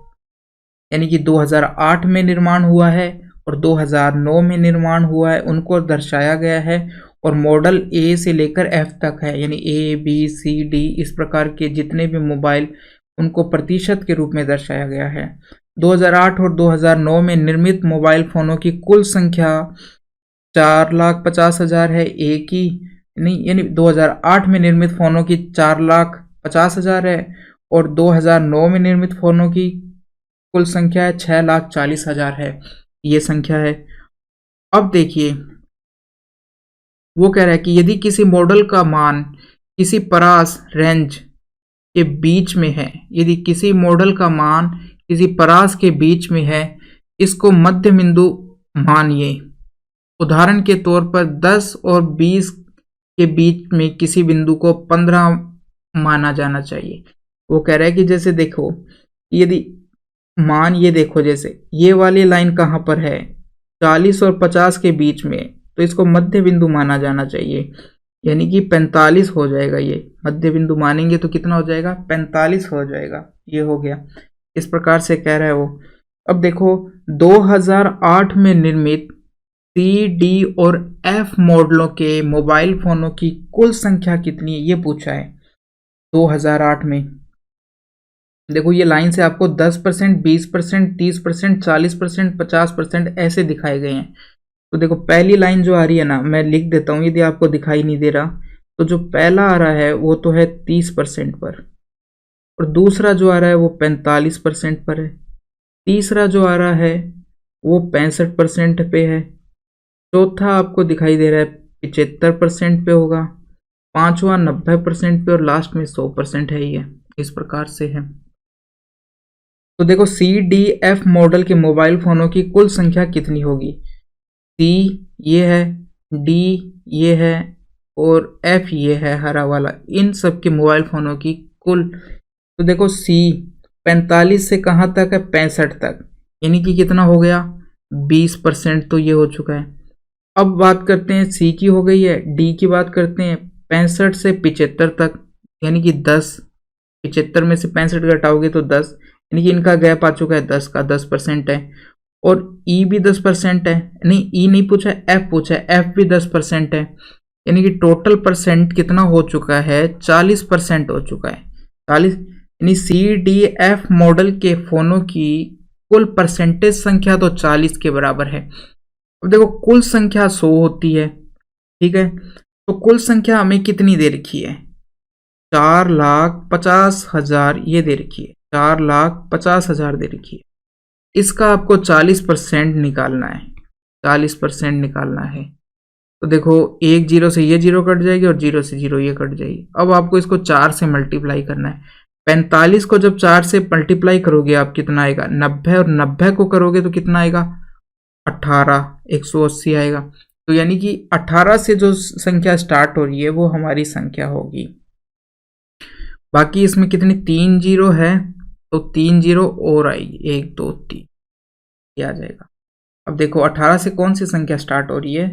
यानी कि 2008 में निर्माण हुआ है और 2009 में निर्माण हुआ है, उनको दर्शाया गया है। और मॉडल ए से लेकर एफ तक है, यानी ए बी सी डी इस प्रकार के जितने भी मोबाइल, उनको प्रतिशत के रूप में दर्शाया गया है। 2008 और 2009 में निर्मित मोबाइल फोनों की कुल संख्या 4,50,000 है, एक ही नहीं, यानी 2008 में निर्मित फोनों की 4,50,000 है और 2009 में निर्मित फोनों की कुल संख्या है 6,40,000 है, ये संख्या है। अब देखिए वो कह रहा है कि यदि किसी मॉडल का मान किसी परास रेंज के बीच में है, यदि किसी मॉडल का मान किसी परास के बीच में है, इसको मध्य बिंदु मानिए। उदाहरण के तौर पर 10 और 20 के बीच में किसी बिंदु को 15 माना जाना चाहिए। वो कह रहा है कि जैसे देखो, यदि मान ये देखो, जैसे ये वाली लाइन कहाँ पर है, 40 और 50 के बीच में, तो इसको मध्य बिंदु माना जाना चाहिए, यानी कि 45 हो जाएगा। ये मध्य बिंदु मानेंगे तो कितना हो जाएगा, 45 हो जाएगा, ये हो गया। इस प्रकार से कह रहा है वो। अब देखो 2008 में निर्मित सी, डी और एफ मॉडलों के मोबाइल फोनों की कुल संख्या कितनी है, ये पूछा है 2008 में। देखो ये लाइन से आपको 10%, 20%, 30%, 40%, 50% ऐसे दिखाए गए हैं। तो देखो पहली लाइन जो आ रही है ना, मैं लिख देता हूँ यदि आपको दिखाई नहीं दे रहा। तो जो पहला आ रहा है वो तो है 30% पर, और दूसरा जो आ रहा है वो 45% पर है, तीसरा जो आ रहा है वो 65% पे है, चौथा आपको दिखाई दे रहा है 75% पे होगा, पांचवा 90% पे, और लास्ट में 100% है। ये इस प्रकार से है। तो देखो सी, डी, एफ मॉडल के मोबाइल फोनों की कुल संख्या कितनी होगी। सी ये है, डी ये है, और एफ ये है हरा वाला। इन सब के मोबाइल फोनों की कुल, तो देखो सी 45 से कहाँ तक है, 65 तक, यानी कि कितना हो गया 20%। तो ये हो चुका है। अब बात करते हैं सी की हो गई है, डी की बात करते हैं 65 से 75 तक, यानी कि 10, 75 में से 65 घटाओगे तो 10, यानी कि इनका गैप आ चुका है 10 का, 10% है। और ई भी 10% है, नहीं ई नहीं पूछा, एफ पूछा है, एफ भी 10% है, यानी कि टोटल परसेंट कितना हो चुका है, 40% हो चुका है। 40, यानी सी, डी, एफ मॉडल के फोनों की कुल परसेंटेज संख्या तो 40 के बराबर है। अब देखो कुल संख्या 100 होती है, ठीक है, तो कुल संख्या हमें कितनी दे रखी है, 4,50,000 ये दे रखी है, 4,50,000 दे रखी है। इसका आपको 40% निकालना है, 40% निकालना है। तो देखो एक जीरो से ये जीरो कट जाएगी और जीरो से जीरो ये कट जाएगी। अब आपको इसको 4 से मल्टीप्लाई करना है। 45 को जब 4 से मल्टीप्लाई करोगे आप कितना आएगा 90, और 90 को करोगे तो कितना आएगा 18, 180 आएगा। तो यानी कि 18 से जो संख्या स्टार्ट हो रही है वो हमारी संख्या होगी। बाकी इसमें कितनी 3 जीरो है, तो 3 जीरो और आएगी, 1 2 3 ये आ जाएगा। अब देखो 18 से कौन सी संख्या स्टार्ट हो रही है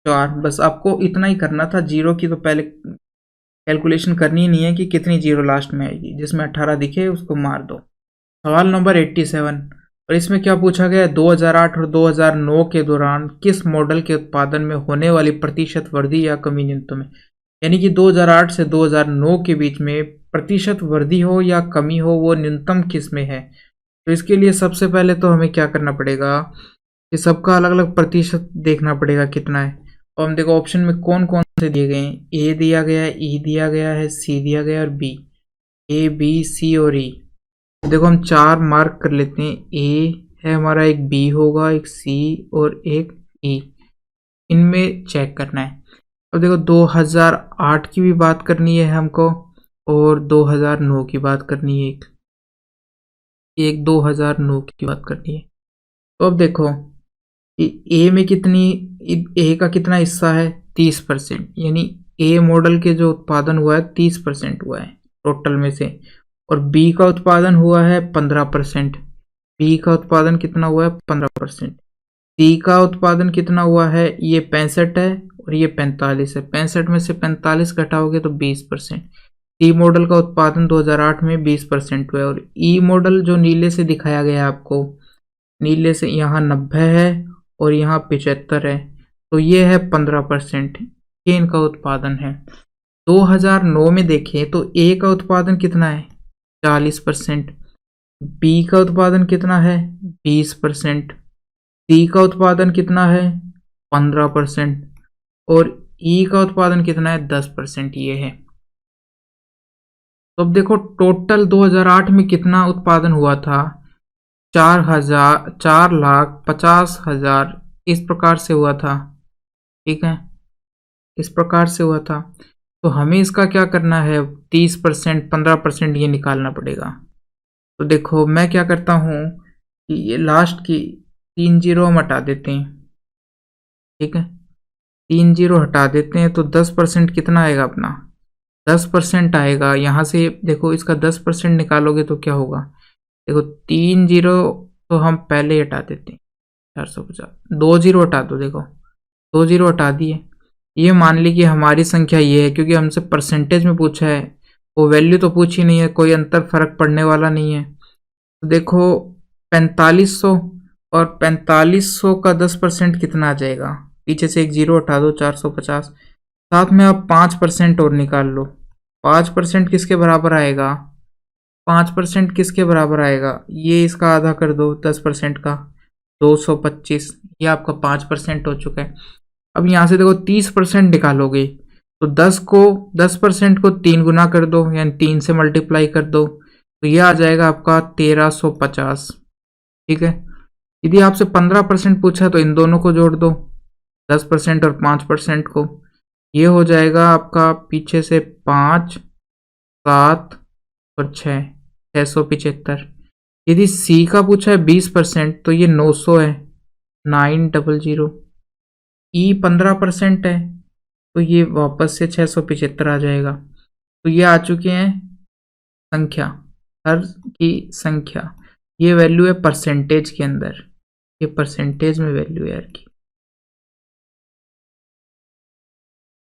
4, बस आपको इतना ही करना था। जीरो की तो पहले कैलकुलेशन करनी नहीं है कि कितनी जीरो लास्ट में आएगी, जिसमें 18 दिखे उसको मार दो। सवाल नंबर 87, और इसमें क्या पूछा गया है 2008 और 2009 के दौरान किस मॉडल के उत्पादन में होने वाली प्रतिशत वृद्धि या कमी न्यूनतम है। यानी कि 2008 से 2009 के बीच में प्रतिशत वृद्धि हो या कमी हो, वो न्यूनतम किस में है। तो इसके लिए सबसे पहले तो हमें क्या करना पड़ेगा कि सबका अलग अलग प्रतिशत देखना पड़ेगा कितना है। और हम देखो ऑप्शन में कौन कौन से दिए गए हैं, ए दिया गया है, ई दिया गया है, सी दिया गया है और बी। ए, बी, सी और ई। देखो हम 4 मार्क कर लेते हैं। ए है हमारा, एक बी होगा, एक सी और एक ई, इनमें चेक करना है। अब देखो 2008 की भी बात करनी है हमको, और 2009 की बात करनी है, एक 2009 की बात करनी है। तो अब देखो ए में कितनी, ए का कितना हिस्सा है 30%, यानी ए मॉडल के जो उत्पादन हुआ है 30% हुआ है टोटल में से। और बी का उत्पादन हुआ है 15%, बी का उत्पादन कितना हुआ है 15%। सी का उत्पादन कितना हुआ है, ये 65 है और ये 45 है, 65 में से 45 घटाओगे तो 20%। सी मॉडल का उत्पादन 2008 में 20% हुआ है। और ई मॉडल जो नीले से दिखाया गया है आपको, नीले से यहाँ 90 है और यहाँ 75 है, तो ये है 15%, ये इनका उत्पादन है। 2009 में देखें तो ए का उत्पादन कितना है 40%, बी का उत्पादन कितना है 20%, सी का उत्पादन कितना है 15% और ई का उत्पादन कितना है 10%, ये है। तो अब देखो टोटल 2008 में कितना उत्पादन हुआ था, 4,50,000 इस प्रकार से हुआ था, ठीक है, इस प्रकार से हुआ था। तो हमें इसका क्या करना है 30%, 15% ये निकालना पड़ेगा। तो देखो मैं क्या करता हूँ कि ये लास्ट की 3 जीरो हम हटा देते हैं, ठीक है, 3 जीरो हटा देते हैं तो 10% कितना आएगा अपना 10% आएगा। यहाँ से देखो इसका 10% निकालोगे तो क्या होगा, देखो 3 जीरो तो हम पहले ही हटा देते हैं 450, 2 जीरो हटा दो, देखो 2 जीरो हटा दिए। ये मान ली कि हमारी संख्या ये है, क्योंकि हमसे परसेंटेज में पूछा है, वो वैल्यू तो पूछी नहीं है, कोई अंतर फर्क पड़ने वाला नहीं है। तो देखो 4500, और 4500 का 10% कितना आ जाएगा? पीछे से एक जीरो हटा दो, 450। साथ में आप 5% और निकाल लो। 5% किसके बराबर आएगा? 5% किसके बराबर आएगा? ये इसका आधा कर दो 10% का, 225। ये आपका 5% हो चुका है। अब यहाँ से देखो 30% निकालोगे तो 10% को 3 गुना कर दो, यानी 3 से मल्टीप्लाई कर दो, तो ये आ जाएगा आपका 1350। ठीक है। यदि आपसे 15% पूछा तो इन दोनों को जोड़ दो, 10% और 5% को। ये हो जाएगा आपका पीछे से 5, 7 और 675। यदि सी का पूछा है 20% तो ये 900 है, 900। ई 15% है तो ये वापस से 675 आ जाएगा। तो ये आ चुके हैं संख्या, हर की संख्या। ये वैल्यू है परसेंटेज के अंदर, ये परसेंटेज में वैल्यू है हर की।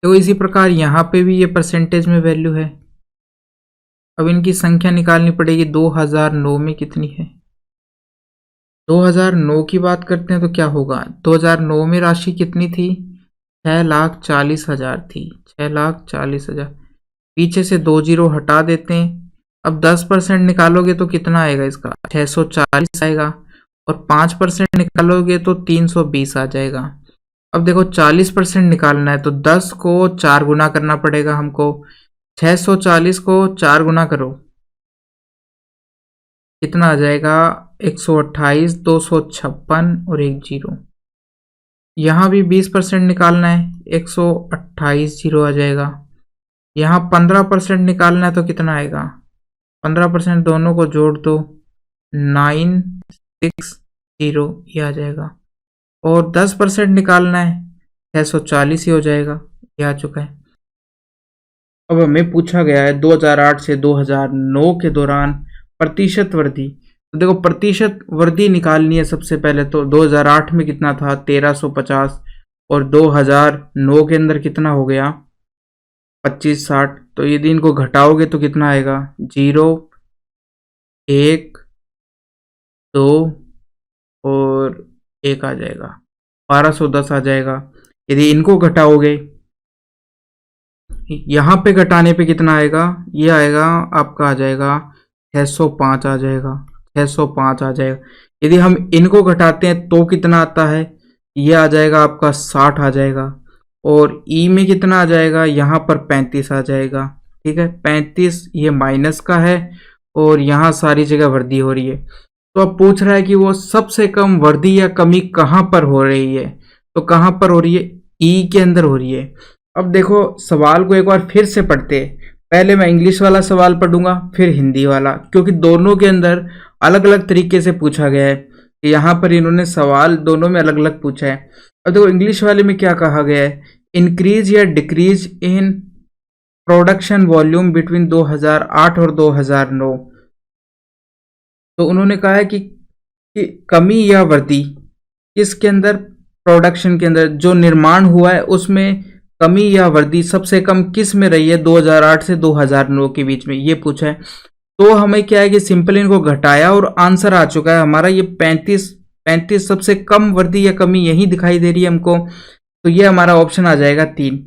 तो इसी प्रकार यहाँ पे भी ये परसेंटेज में वैल्यू है। अब इनकी संख्या निकालनी पड़ेगी। 2009 में कितनी है? 2009 की बात करते हैं तो क्या होगा? 2009 में राशि कितनी थी? 6,40,000 थी, 6,40,000। पीछे से 2 जीरो हटा देते हैं। अब 10% निकालोगे तो कितना आएगा इसका? 640 आएगा, और 5% निकालोगे तो 320 आ जाएगा। अब देखो 40% निकालना है तो 10 को 4 गुना करना पड़ेगा हमको। 640 को 4 गुना करो, कितना आ जाएगा? 128, 256 और 1 जीरो। यहाँ भी 20% निकालना है, 128 जीरो आ जाएगा। यहाँ 15% निकालना है तो कितना आएगा? 15% दोनों को जोड़ दो, 960 ये आ जाएगा। और 10% निकालना है, 640 ही हो जाएगा। ये आ चुका है। अब हमें पूछा गया है 2008 से 2009 के दौरान प्रतिशत वृद्धि। तो देखो प्रतिशत वृद्धि निकालनी है सबसे पहले। तो 2008 में कितना था? 1350, और 2009 के अंदर कितना हो गया? 2560। तो यदि इनको घटाओगे तो कितना आएगा? 0, 1, 2 और 1 आ जाएगा, 1210 आ जाएगा। यदि इनको घटाओगे, यहाँ पे घटाने पे कितना आएगा? ये आएगा आपका, आ जाएगा 605 आ जाएगा, 605 आ जाएगा। यदि हम इनको घटाते हैं तो कितना आता है? ये आ जाएगा आपका 60 आ जाएगा। और ई में कितना आ जाएगा? यहाँ पर 35 आ जाएगा। ठीक है, 35 ये माइनस का है, और यहाँ सारी जगह वृद्धि हो रही है। तो अब पूछ रहा है कि वो सबसे कम वृद्धि या कमी कहाँ पर हो रही है? तो कहाँ पर हो रही है? ई के अंदर हो रही है। अब देखो सवाल को एक बार फिर से पढ़ते हैं। पहले मैं इंग्लिश वाला सवाल पढ़ूंगा, फिर हिंदी वाला, क्योंकि दोनों के अंदर अलग अलग तरीके से पूछा गया है। यहाँ पर इन्होंने सवाल दोनों में अलग अलग पूछा है। अब देखो इंग्लिश वाले में क्या कहा गया है? इंक्रीज या decrease in production volume between 2008 और 2009। तो उन्होंने कहा है कि कमी या वृद्धि किसके अंदर? प्रोडक्शन के अंदर, जो निर्माण हुआ है उसमें कमी या वृद्धि सबसे कम किस में रही है 2008 से 2009 के बीच में, ये पूछा है। तो हमें क्या है कि सिंपल इनको घटाया और आंसर आ चुका है हमारा। ये 35 सबसे कम वृद्धि या कमी यही दिखाई दे रही है हमको। तो ये हमारा ऑप्शन आ जाएगा 3।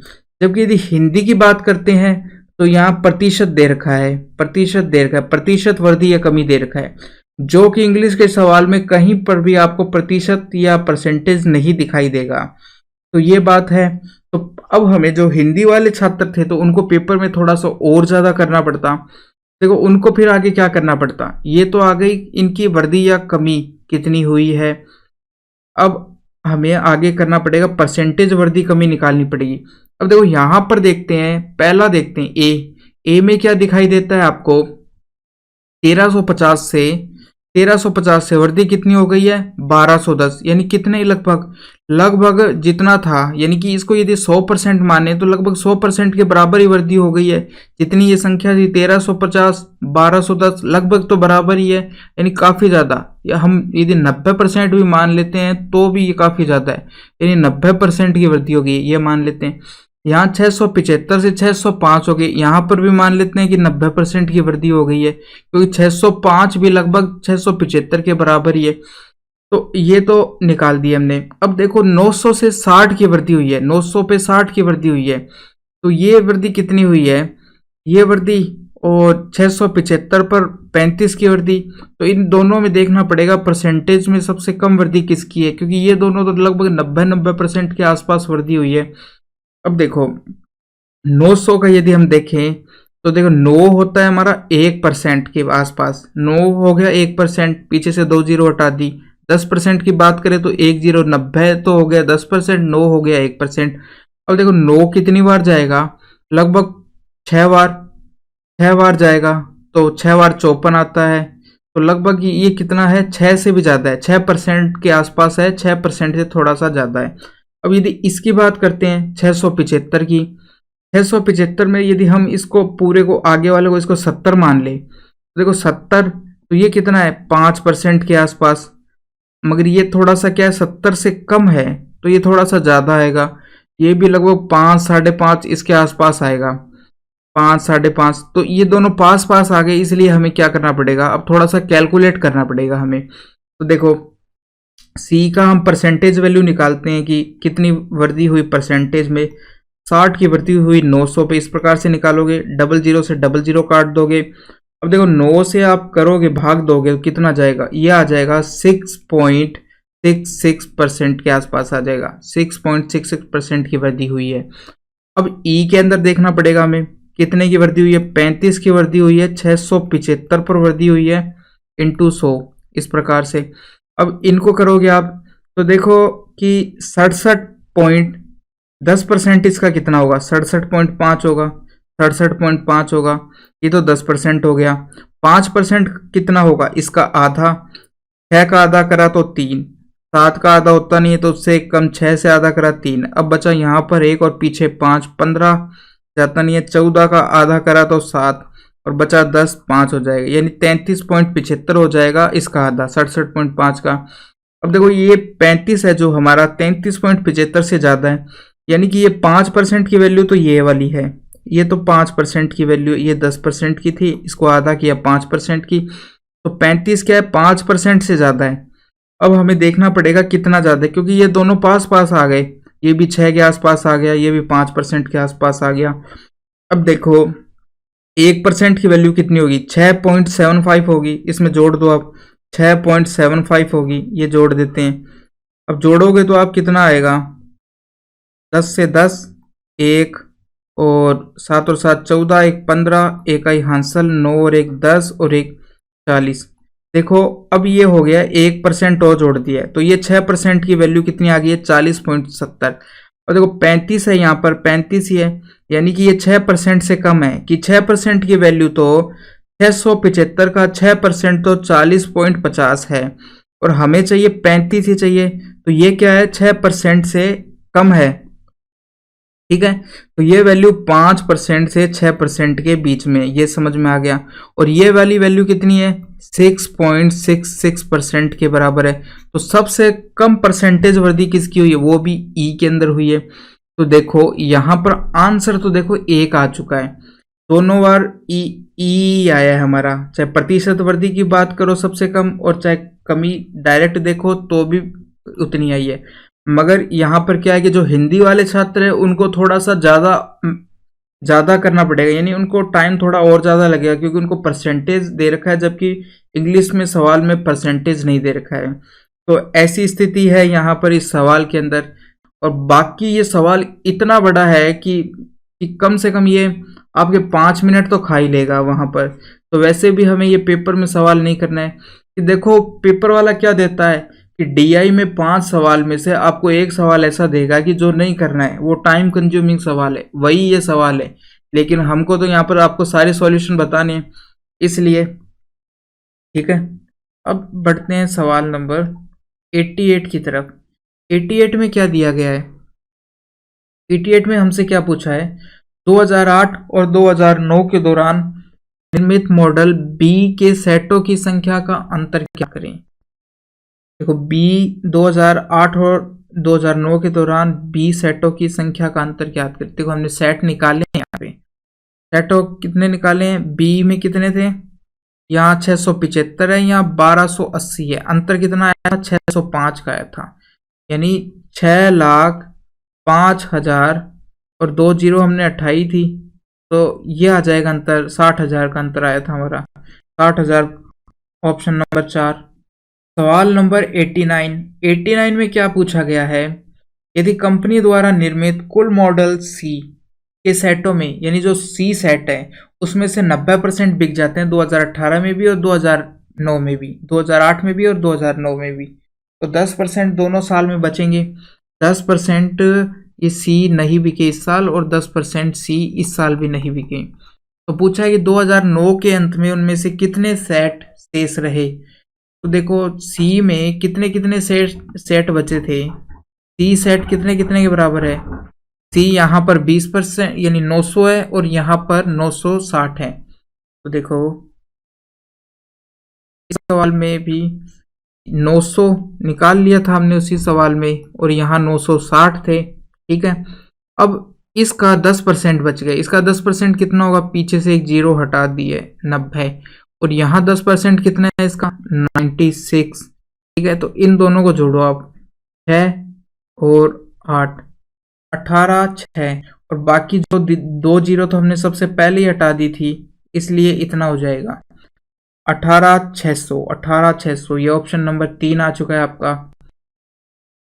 जबकि यदि हिंदी की बात करते हैं तो यहाँ प्रतिशत दे रखा है, प्रतिशत वृद्धि या कमी दे रखा है, जो कि इंग्लिश के सवाल में कहीं पर भी आपको प्रतिशत या परसेंटेज नहीं दिखाई देगा। तो ये बात है। तो अब हमें जो हिंदी वाले छात्र थे तो उनको पेपर में थोड़ा सा और ज़्यादा करना पड़ता। देखो उनको फिर आगे क्या करना पड़ता, ये तो आ गई इनकी वृद्धि या कमी कितनी हुई है। अब हमें आगे करना पड़ेगा परसेंटेज वृद्धि कमी निकालनी पड़ेगी। अब देखो यहाँ पर देखते हैं, पहला देखते हैं ए में क्या दिखाई देता है आपको? 1350 से वृद्धि कितनी हो गई है? 1210, यानी कितने? लगभग जितना था, यानी कि इसको यदि 100% माने तो लगभग 100% के बराबर ही वृद्धि हो गई है। जितनी ये संख्या थी 1350, 1210 लगभग तो बराबर ही है, यानी काफ़ी ज़्यादा। या हम यदि 90% भी मान लेते हैं तो भी ये काफ़ी ज़्यादा है, यानी 90% की वृद्धि हो गई, ये मान लेते हैं। यहाँ 675 से 605 हो गई, यहाँ पर भी मान लेते हैं कि 90% की वृद्धि हो गई है, क्योंकि 605 भी लगभग 675 के बराबर ही है। तो ये तो निकाल दिया हमने। अब देखो 900 से 60 की वृद्धि हुई है, 900 पे 60 की वृद्धि हुई है, तो ये वृद्धि कितनी हुई है, ये वृद्धि, और 675 पर 35 की वृद्धि। तो इन दोनों में देखना पड़ेगा परसेंटेज में सबसे कम वृद्धि किसकी है, क्योंकि ये दोनों तो लगभग 90% के आसपास वृद्धि हुई है। अब देखो 900 का यदि हम देखें तो देखो 9 होता है हमारा 1% के आसपास, 9 हो गया 1%, पीछे से 2 जीरो हटा दी। 10% की बात करें तो 1 जीरो 90 तो हो गया 10%, 9 हो गया 1%। अब देखो 9 कितनी बार जाएगा, लगभग 6 बार, 6 बार जाएगा, तो 6 बार 54 आता है, तो लगभग ये कितना है, 6 से भी ज़्यादा है, 6% के आसपास है, 6% से थोड़ा सा ज़्यादा है। अब यदि इसकी बात करते हैं 675 की, 675 में यदि हम इसको पूरे को, आगे वाले को इसको 70 मान ले, तो देखो 70, तो ये कितना है 5% के आसपास, मगर ये थोड़ा सा क्या है 70 से कम है, तो ये थोड़ा सा ज़्यादा आएगा, ये भी लगभग 5 साढ़े 5 इसके आसपास आएगा, 5 साढ़े 5। तो ये दोनों पास पास आ गए, इसलिए हमें क्या करना पड़ेगा, अब थोड़ा सा कैलकुलेट करना पड़ेगा हमें। तो देखो सी का हम परसेंटेज वैल्यू निकालते हैं कि कितनी वृद्धि हुई परसेंटेज में। 60 की वृद्धि हुई 900 पे, इस प्रकार से निकालोगे, 00 से 00 काट दोगे। अब देखो 9 से आप करोगे भाग दोगे तो कितना जाएगा, ये आ जाएगा 6.66% के आसपास आ जाएगा, 6.66% की वृद्धि हुई है। अब ई के अंदर देखना पड़ेगा हमें कितने की वृद्धि हुई है, 35 की वृद्धि हुई है, 675 पर वृद्धि हुई है इंटू 100, इस प्रकार से। अब इनको करोगे आप तो देखो कि 67.10% इसका कितना होगा, 67.5 होगा, 67.5 होगा, ये तो 10% हो गया। 5% कितना होगा, इसका आधा, 6 का आधा करा तो 3, 7 का आधा होता नहीं है तो उससे कम, 6 से आधा करा 3, अब बचा यहाँ पर 1 और पीछे 5, 15 जाता नहीं है, 14 का आधा करा तो 7 और बचा 10, 5 हो जाएगा, यानी 33.75 हो जाएगा इसका आधा 67.5 का। अब देखो ये 35 है जो हमारा 33.75 से ज़्यादा है, यानी कि ये 5% की वैल्यू तो ये वाली है, ये तो 5% की वैल्यू, ये 10% की थी, इसको आधा किया 5% की, तो 35 क्या है 5% से ज़्यादा है। अब हमें देखना पड़ेगा कितना ज़्यादा है, क्योंकि ये दोनों पास पास आ गए, ये भी 6 के आसपास आ गया, ये भी 5% के आसपास आ गया। अब देखो 1% की वैल्यू कितनी होगी, 6.75 होगी, इसमें जोड़ दो आप, 6.75 होगी, ये जोड़ देते हैं। अब जोड़ोगे तो आप कितना आएगा, 10 से 10, 1 और 7 और 7 14, 1 15, 1 आई हांसल, 9 और 1 10 और 1 40। देखो अब ये हो गया 1% और जोड़ दिया है, तो ये 6% की वैल्यू कितनी आ गई है, 40.70। और देखो 35 है, यहाँ पर 35 ही है, यानी कि ये 6% से कम है, कि 6% की वैल्यू तो 675 का 6% तो 40.50 है, और हमें चाहिए 35 ही चाहिए, तो ये क्या है 6% से कम है, ठीक है। तो ये वैल्यू 5% से 6% के बीच में, ये समझ में आ गया। और ये वाली वैल्यू कितनी है, 6.66% के बराबर है। तो सबसे कम परसेंटेज वृद्धि किसकी हुई है, वो भी ई के अंदर हुई है। तो देखो यहाँ पर आंसर तो देखो 1 आ चुका है, दोनों बार ई आया है हमारा, चाहे प्रतिशत वृद्धि की बात करो सबसे कम, और चाहे कमी डायरेक्ट देखो तो भी उतनी आई है। मगर यहाँ पर क्या है कि जो हिंदी वाले छात्र हैं उनको थोड़ा सा ज़्यादा करना पड़ेगा, यानी उनको टाइम थोड़ा और ज़्यादा लगेगा, क्योंकि उनको परसेंटेज दे रखा है, जबकि इंग्लिश में सवाल में परसेंटेज नहीं दे रखा है। तो ऐसी स्थिति है यहाँ पर इस सवाल के अंदर। और बाकी ये सवाल इतना बड़ा है कि कम से कम ये आपके 5 मिनट तो खा ही लेगा वहाँ पर। तो वैसे भी हमें ये पेपर में सवाल नहीं करना है, कि देखो पेपर वाला क्या देता है कि डीआई में 5 सवाल में से आपको एक सवाल ऐसा देगा कि जो नहीं करना है, वो टाइम कंज्यूमिंग सवाल है, वही ये सवाल है। लेकिन हमको तो यहाँ पर आपको सारे सॉल्यूशन बताने हैं, इसलिए ठीक है। अब बढ़ते हैं सवाल नंबर 88 की तरफ। 88 में क्या दिया गया है, 88 में हमसे क्या पूछा है, 2008 और 2009 के दौरान निर्मित मॉडल बी के सेटों की संख्या का अंतर क्या करें। देखो बी 2008 और 2009 के दौरान बी सेटों की संख्या का अंतर ज्ञात करते। देखो हमने सेट निकाले हैं, यहाँ पे सेटों कितने निकाले हैं, बी में कितने थे, यहाँ 675 है, यहाँ 1280 है, अंतर कितना आया था, 605 का आया था, यानी 6,05,000 और 2 जीरो हमने हटाई थी, तो ये आ जाएगा अंतर, 60,000 का अंतर आया था हमारा, 60,000, ऑप्शन नंबर 4। सवाल नंबर 89 में क्या पूछा गया है, यदि कंपनी द्वारा निर्मित कुल मॉडल सी के सेटों में, यानी जो सी सेट है उसमें से 90% बिक जाते हैं 2018 में भी और 2009 में भी, 2008 में भी और 2009 में भी, तो 10% दोनों साल में बचेंगे। 10% ये सी नहीं बिके इस साल और 10% सी इस साल भी नहीं बिके। तो पूछा है कि 2009 के अंत में उनमें से कितने सेट शेष रहे। तो देखो सी में कितने कितने सेट बचे थे, सी सेट कितने कितने के बराबर है, सी यहाँ पर 20% यानी 900 है और यहाँ पर 960 है। तो देखो इस सवाल में भी 900 निकाल लिया था हमने उसी सवाल में और यहाँ 960 थे, ठीक है। अब इसका 10% बच गया, इसका 10% कितना होगा, पीछे से एक जीरो हटा दिए 90, और यहाँ 10% कितना है इसका 96, ठीक है। तो इन दोनों को जोड़ो आप, 6 और 8, 18, 6 और बाकी जो 2 जीरो तो हमने सबसे पहले ही हटा दी थी, इसलिए इतना हो जाएगा 18,600, ये ऑप्शन नंबर 3 आ चुका है आपका।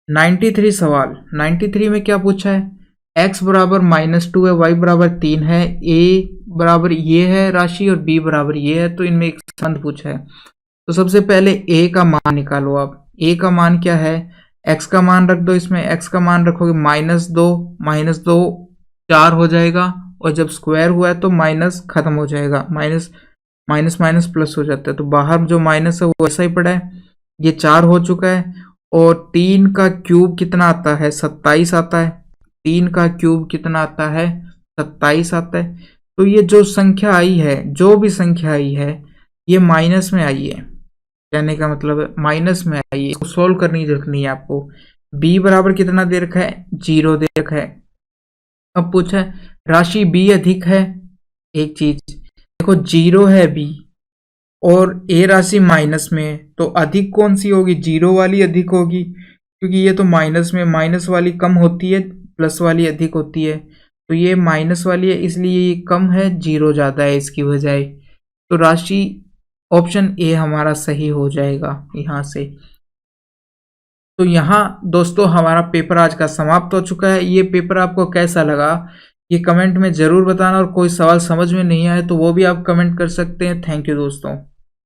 93 सवाल, 93 में क्या पूछा है, x बराबर -2 है, y बराबर 3 है, a बराबर ये है राशि और b बराबर ये है, तो इनमें एक संबंध पूछा है। तो सबसे पहले a का मान निकालो आप, a का मान क्या है, x का मान रख दो, इसमें x का मान रखोगे -2 4 हो जाएगा, और जब स्क्वायर हुआ है तो माइनस खत्म हो जाएगा, माइनस माइनस प्लस हो जाता है, तो बाहर जो माइनस है वो ऐसा ही पड़ा है, ये 4 हो चुका है। और 3 का क्यूब कितना आता है, 27 आता है, 3 का क्यूब कितना आता है, 27 आता है। तो ये जो संख्या आई है, जो भी संख्या आई है, ये माइनस में आई है, कहने का मतलब है माइनस में आई है, इसको सोल्व करने की जरूरत नहीं है आपको। b बराबर कितना दे रखा है, 0 दे रखा है। अब पूछा है राशि b अधिक है, एक चीज देखो 0 है b और a राशि माइनस में है, तो अधिक कौन सी होगी, 0 वाली अधिक होगी, क्योंकि ये तो माइनस में, माइनस वाली कम होती है, प्लस वाली अधिक होती है, तो ये माइनस वाली है इसलिए ये कम है, 0 ज़्यादा है इसकी बजाय। तो राशि ऑप्शन ए हमारा सही हो जाएगा यहाँ से। तो यहाँ दोस्तों हमारा पेपर आज का समाप्त हो चुका है। ये पेपर आपको कैसा लगा ये कमेंट में ज़रूर बताना, और कोई सवाल समझ में नहीं आए तो वो भी आप कमेंट कर सकते हैं। थैंक यू दोस्तों।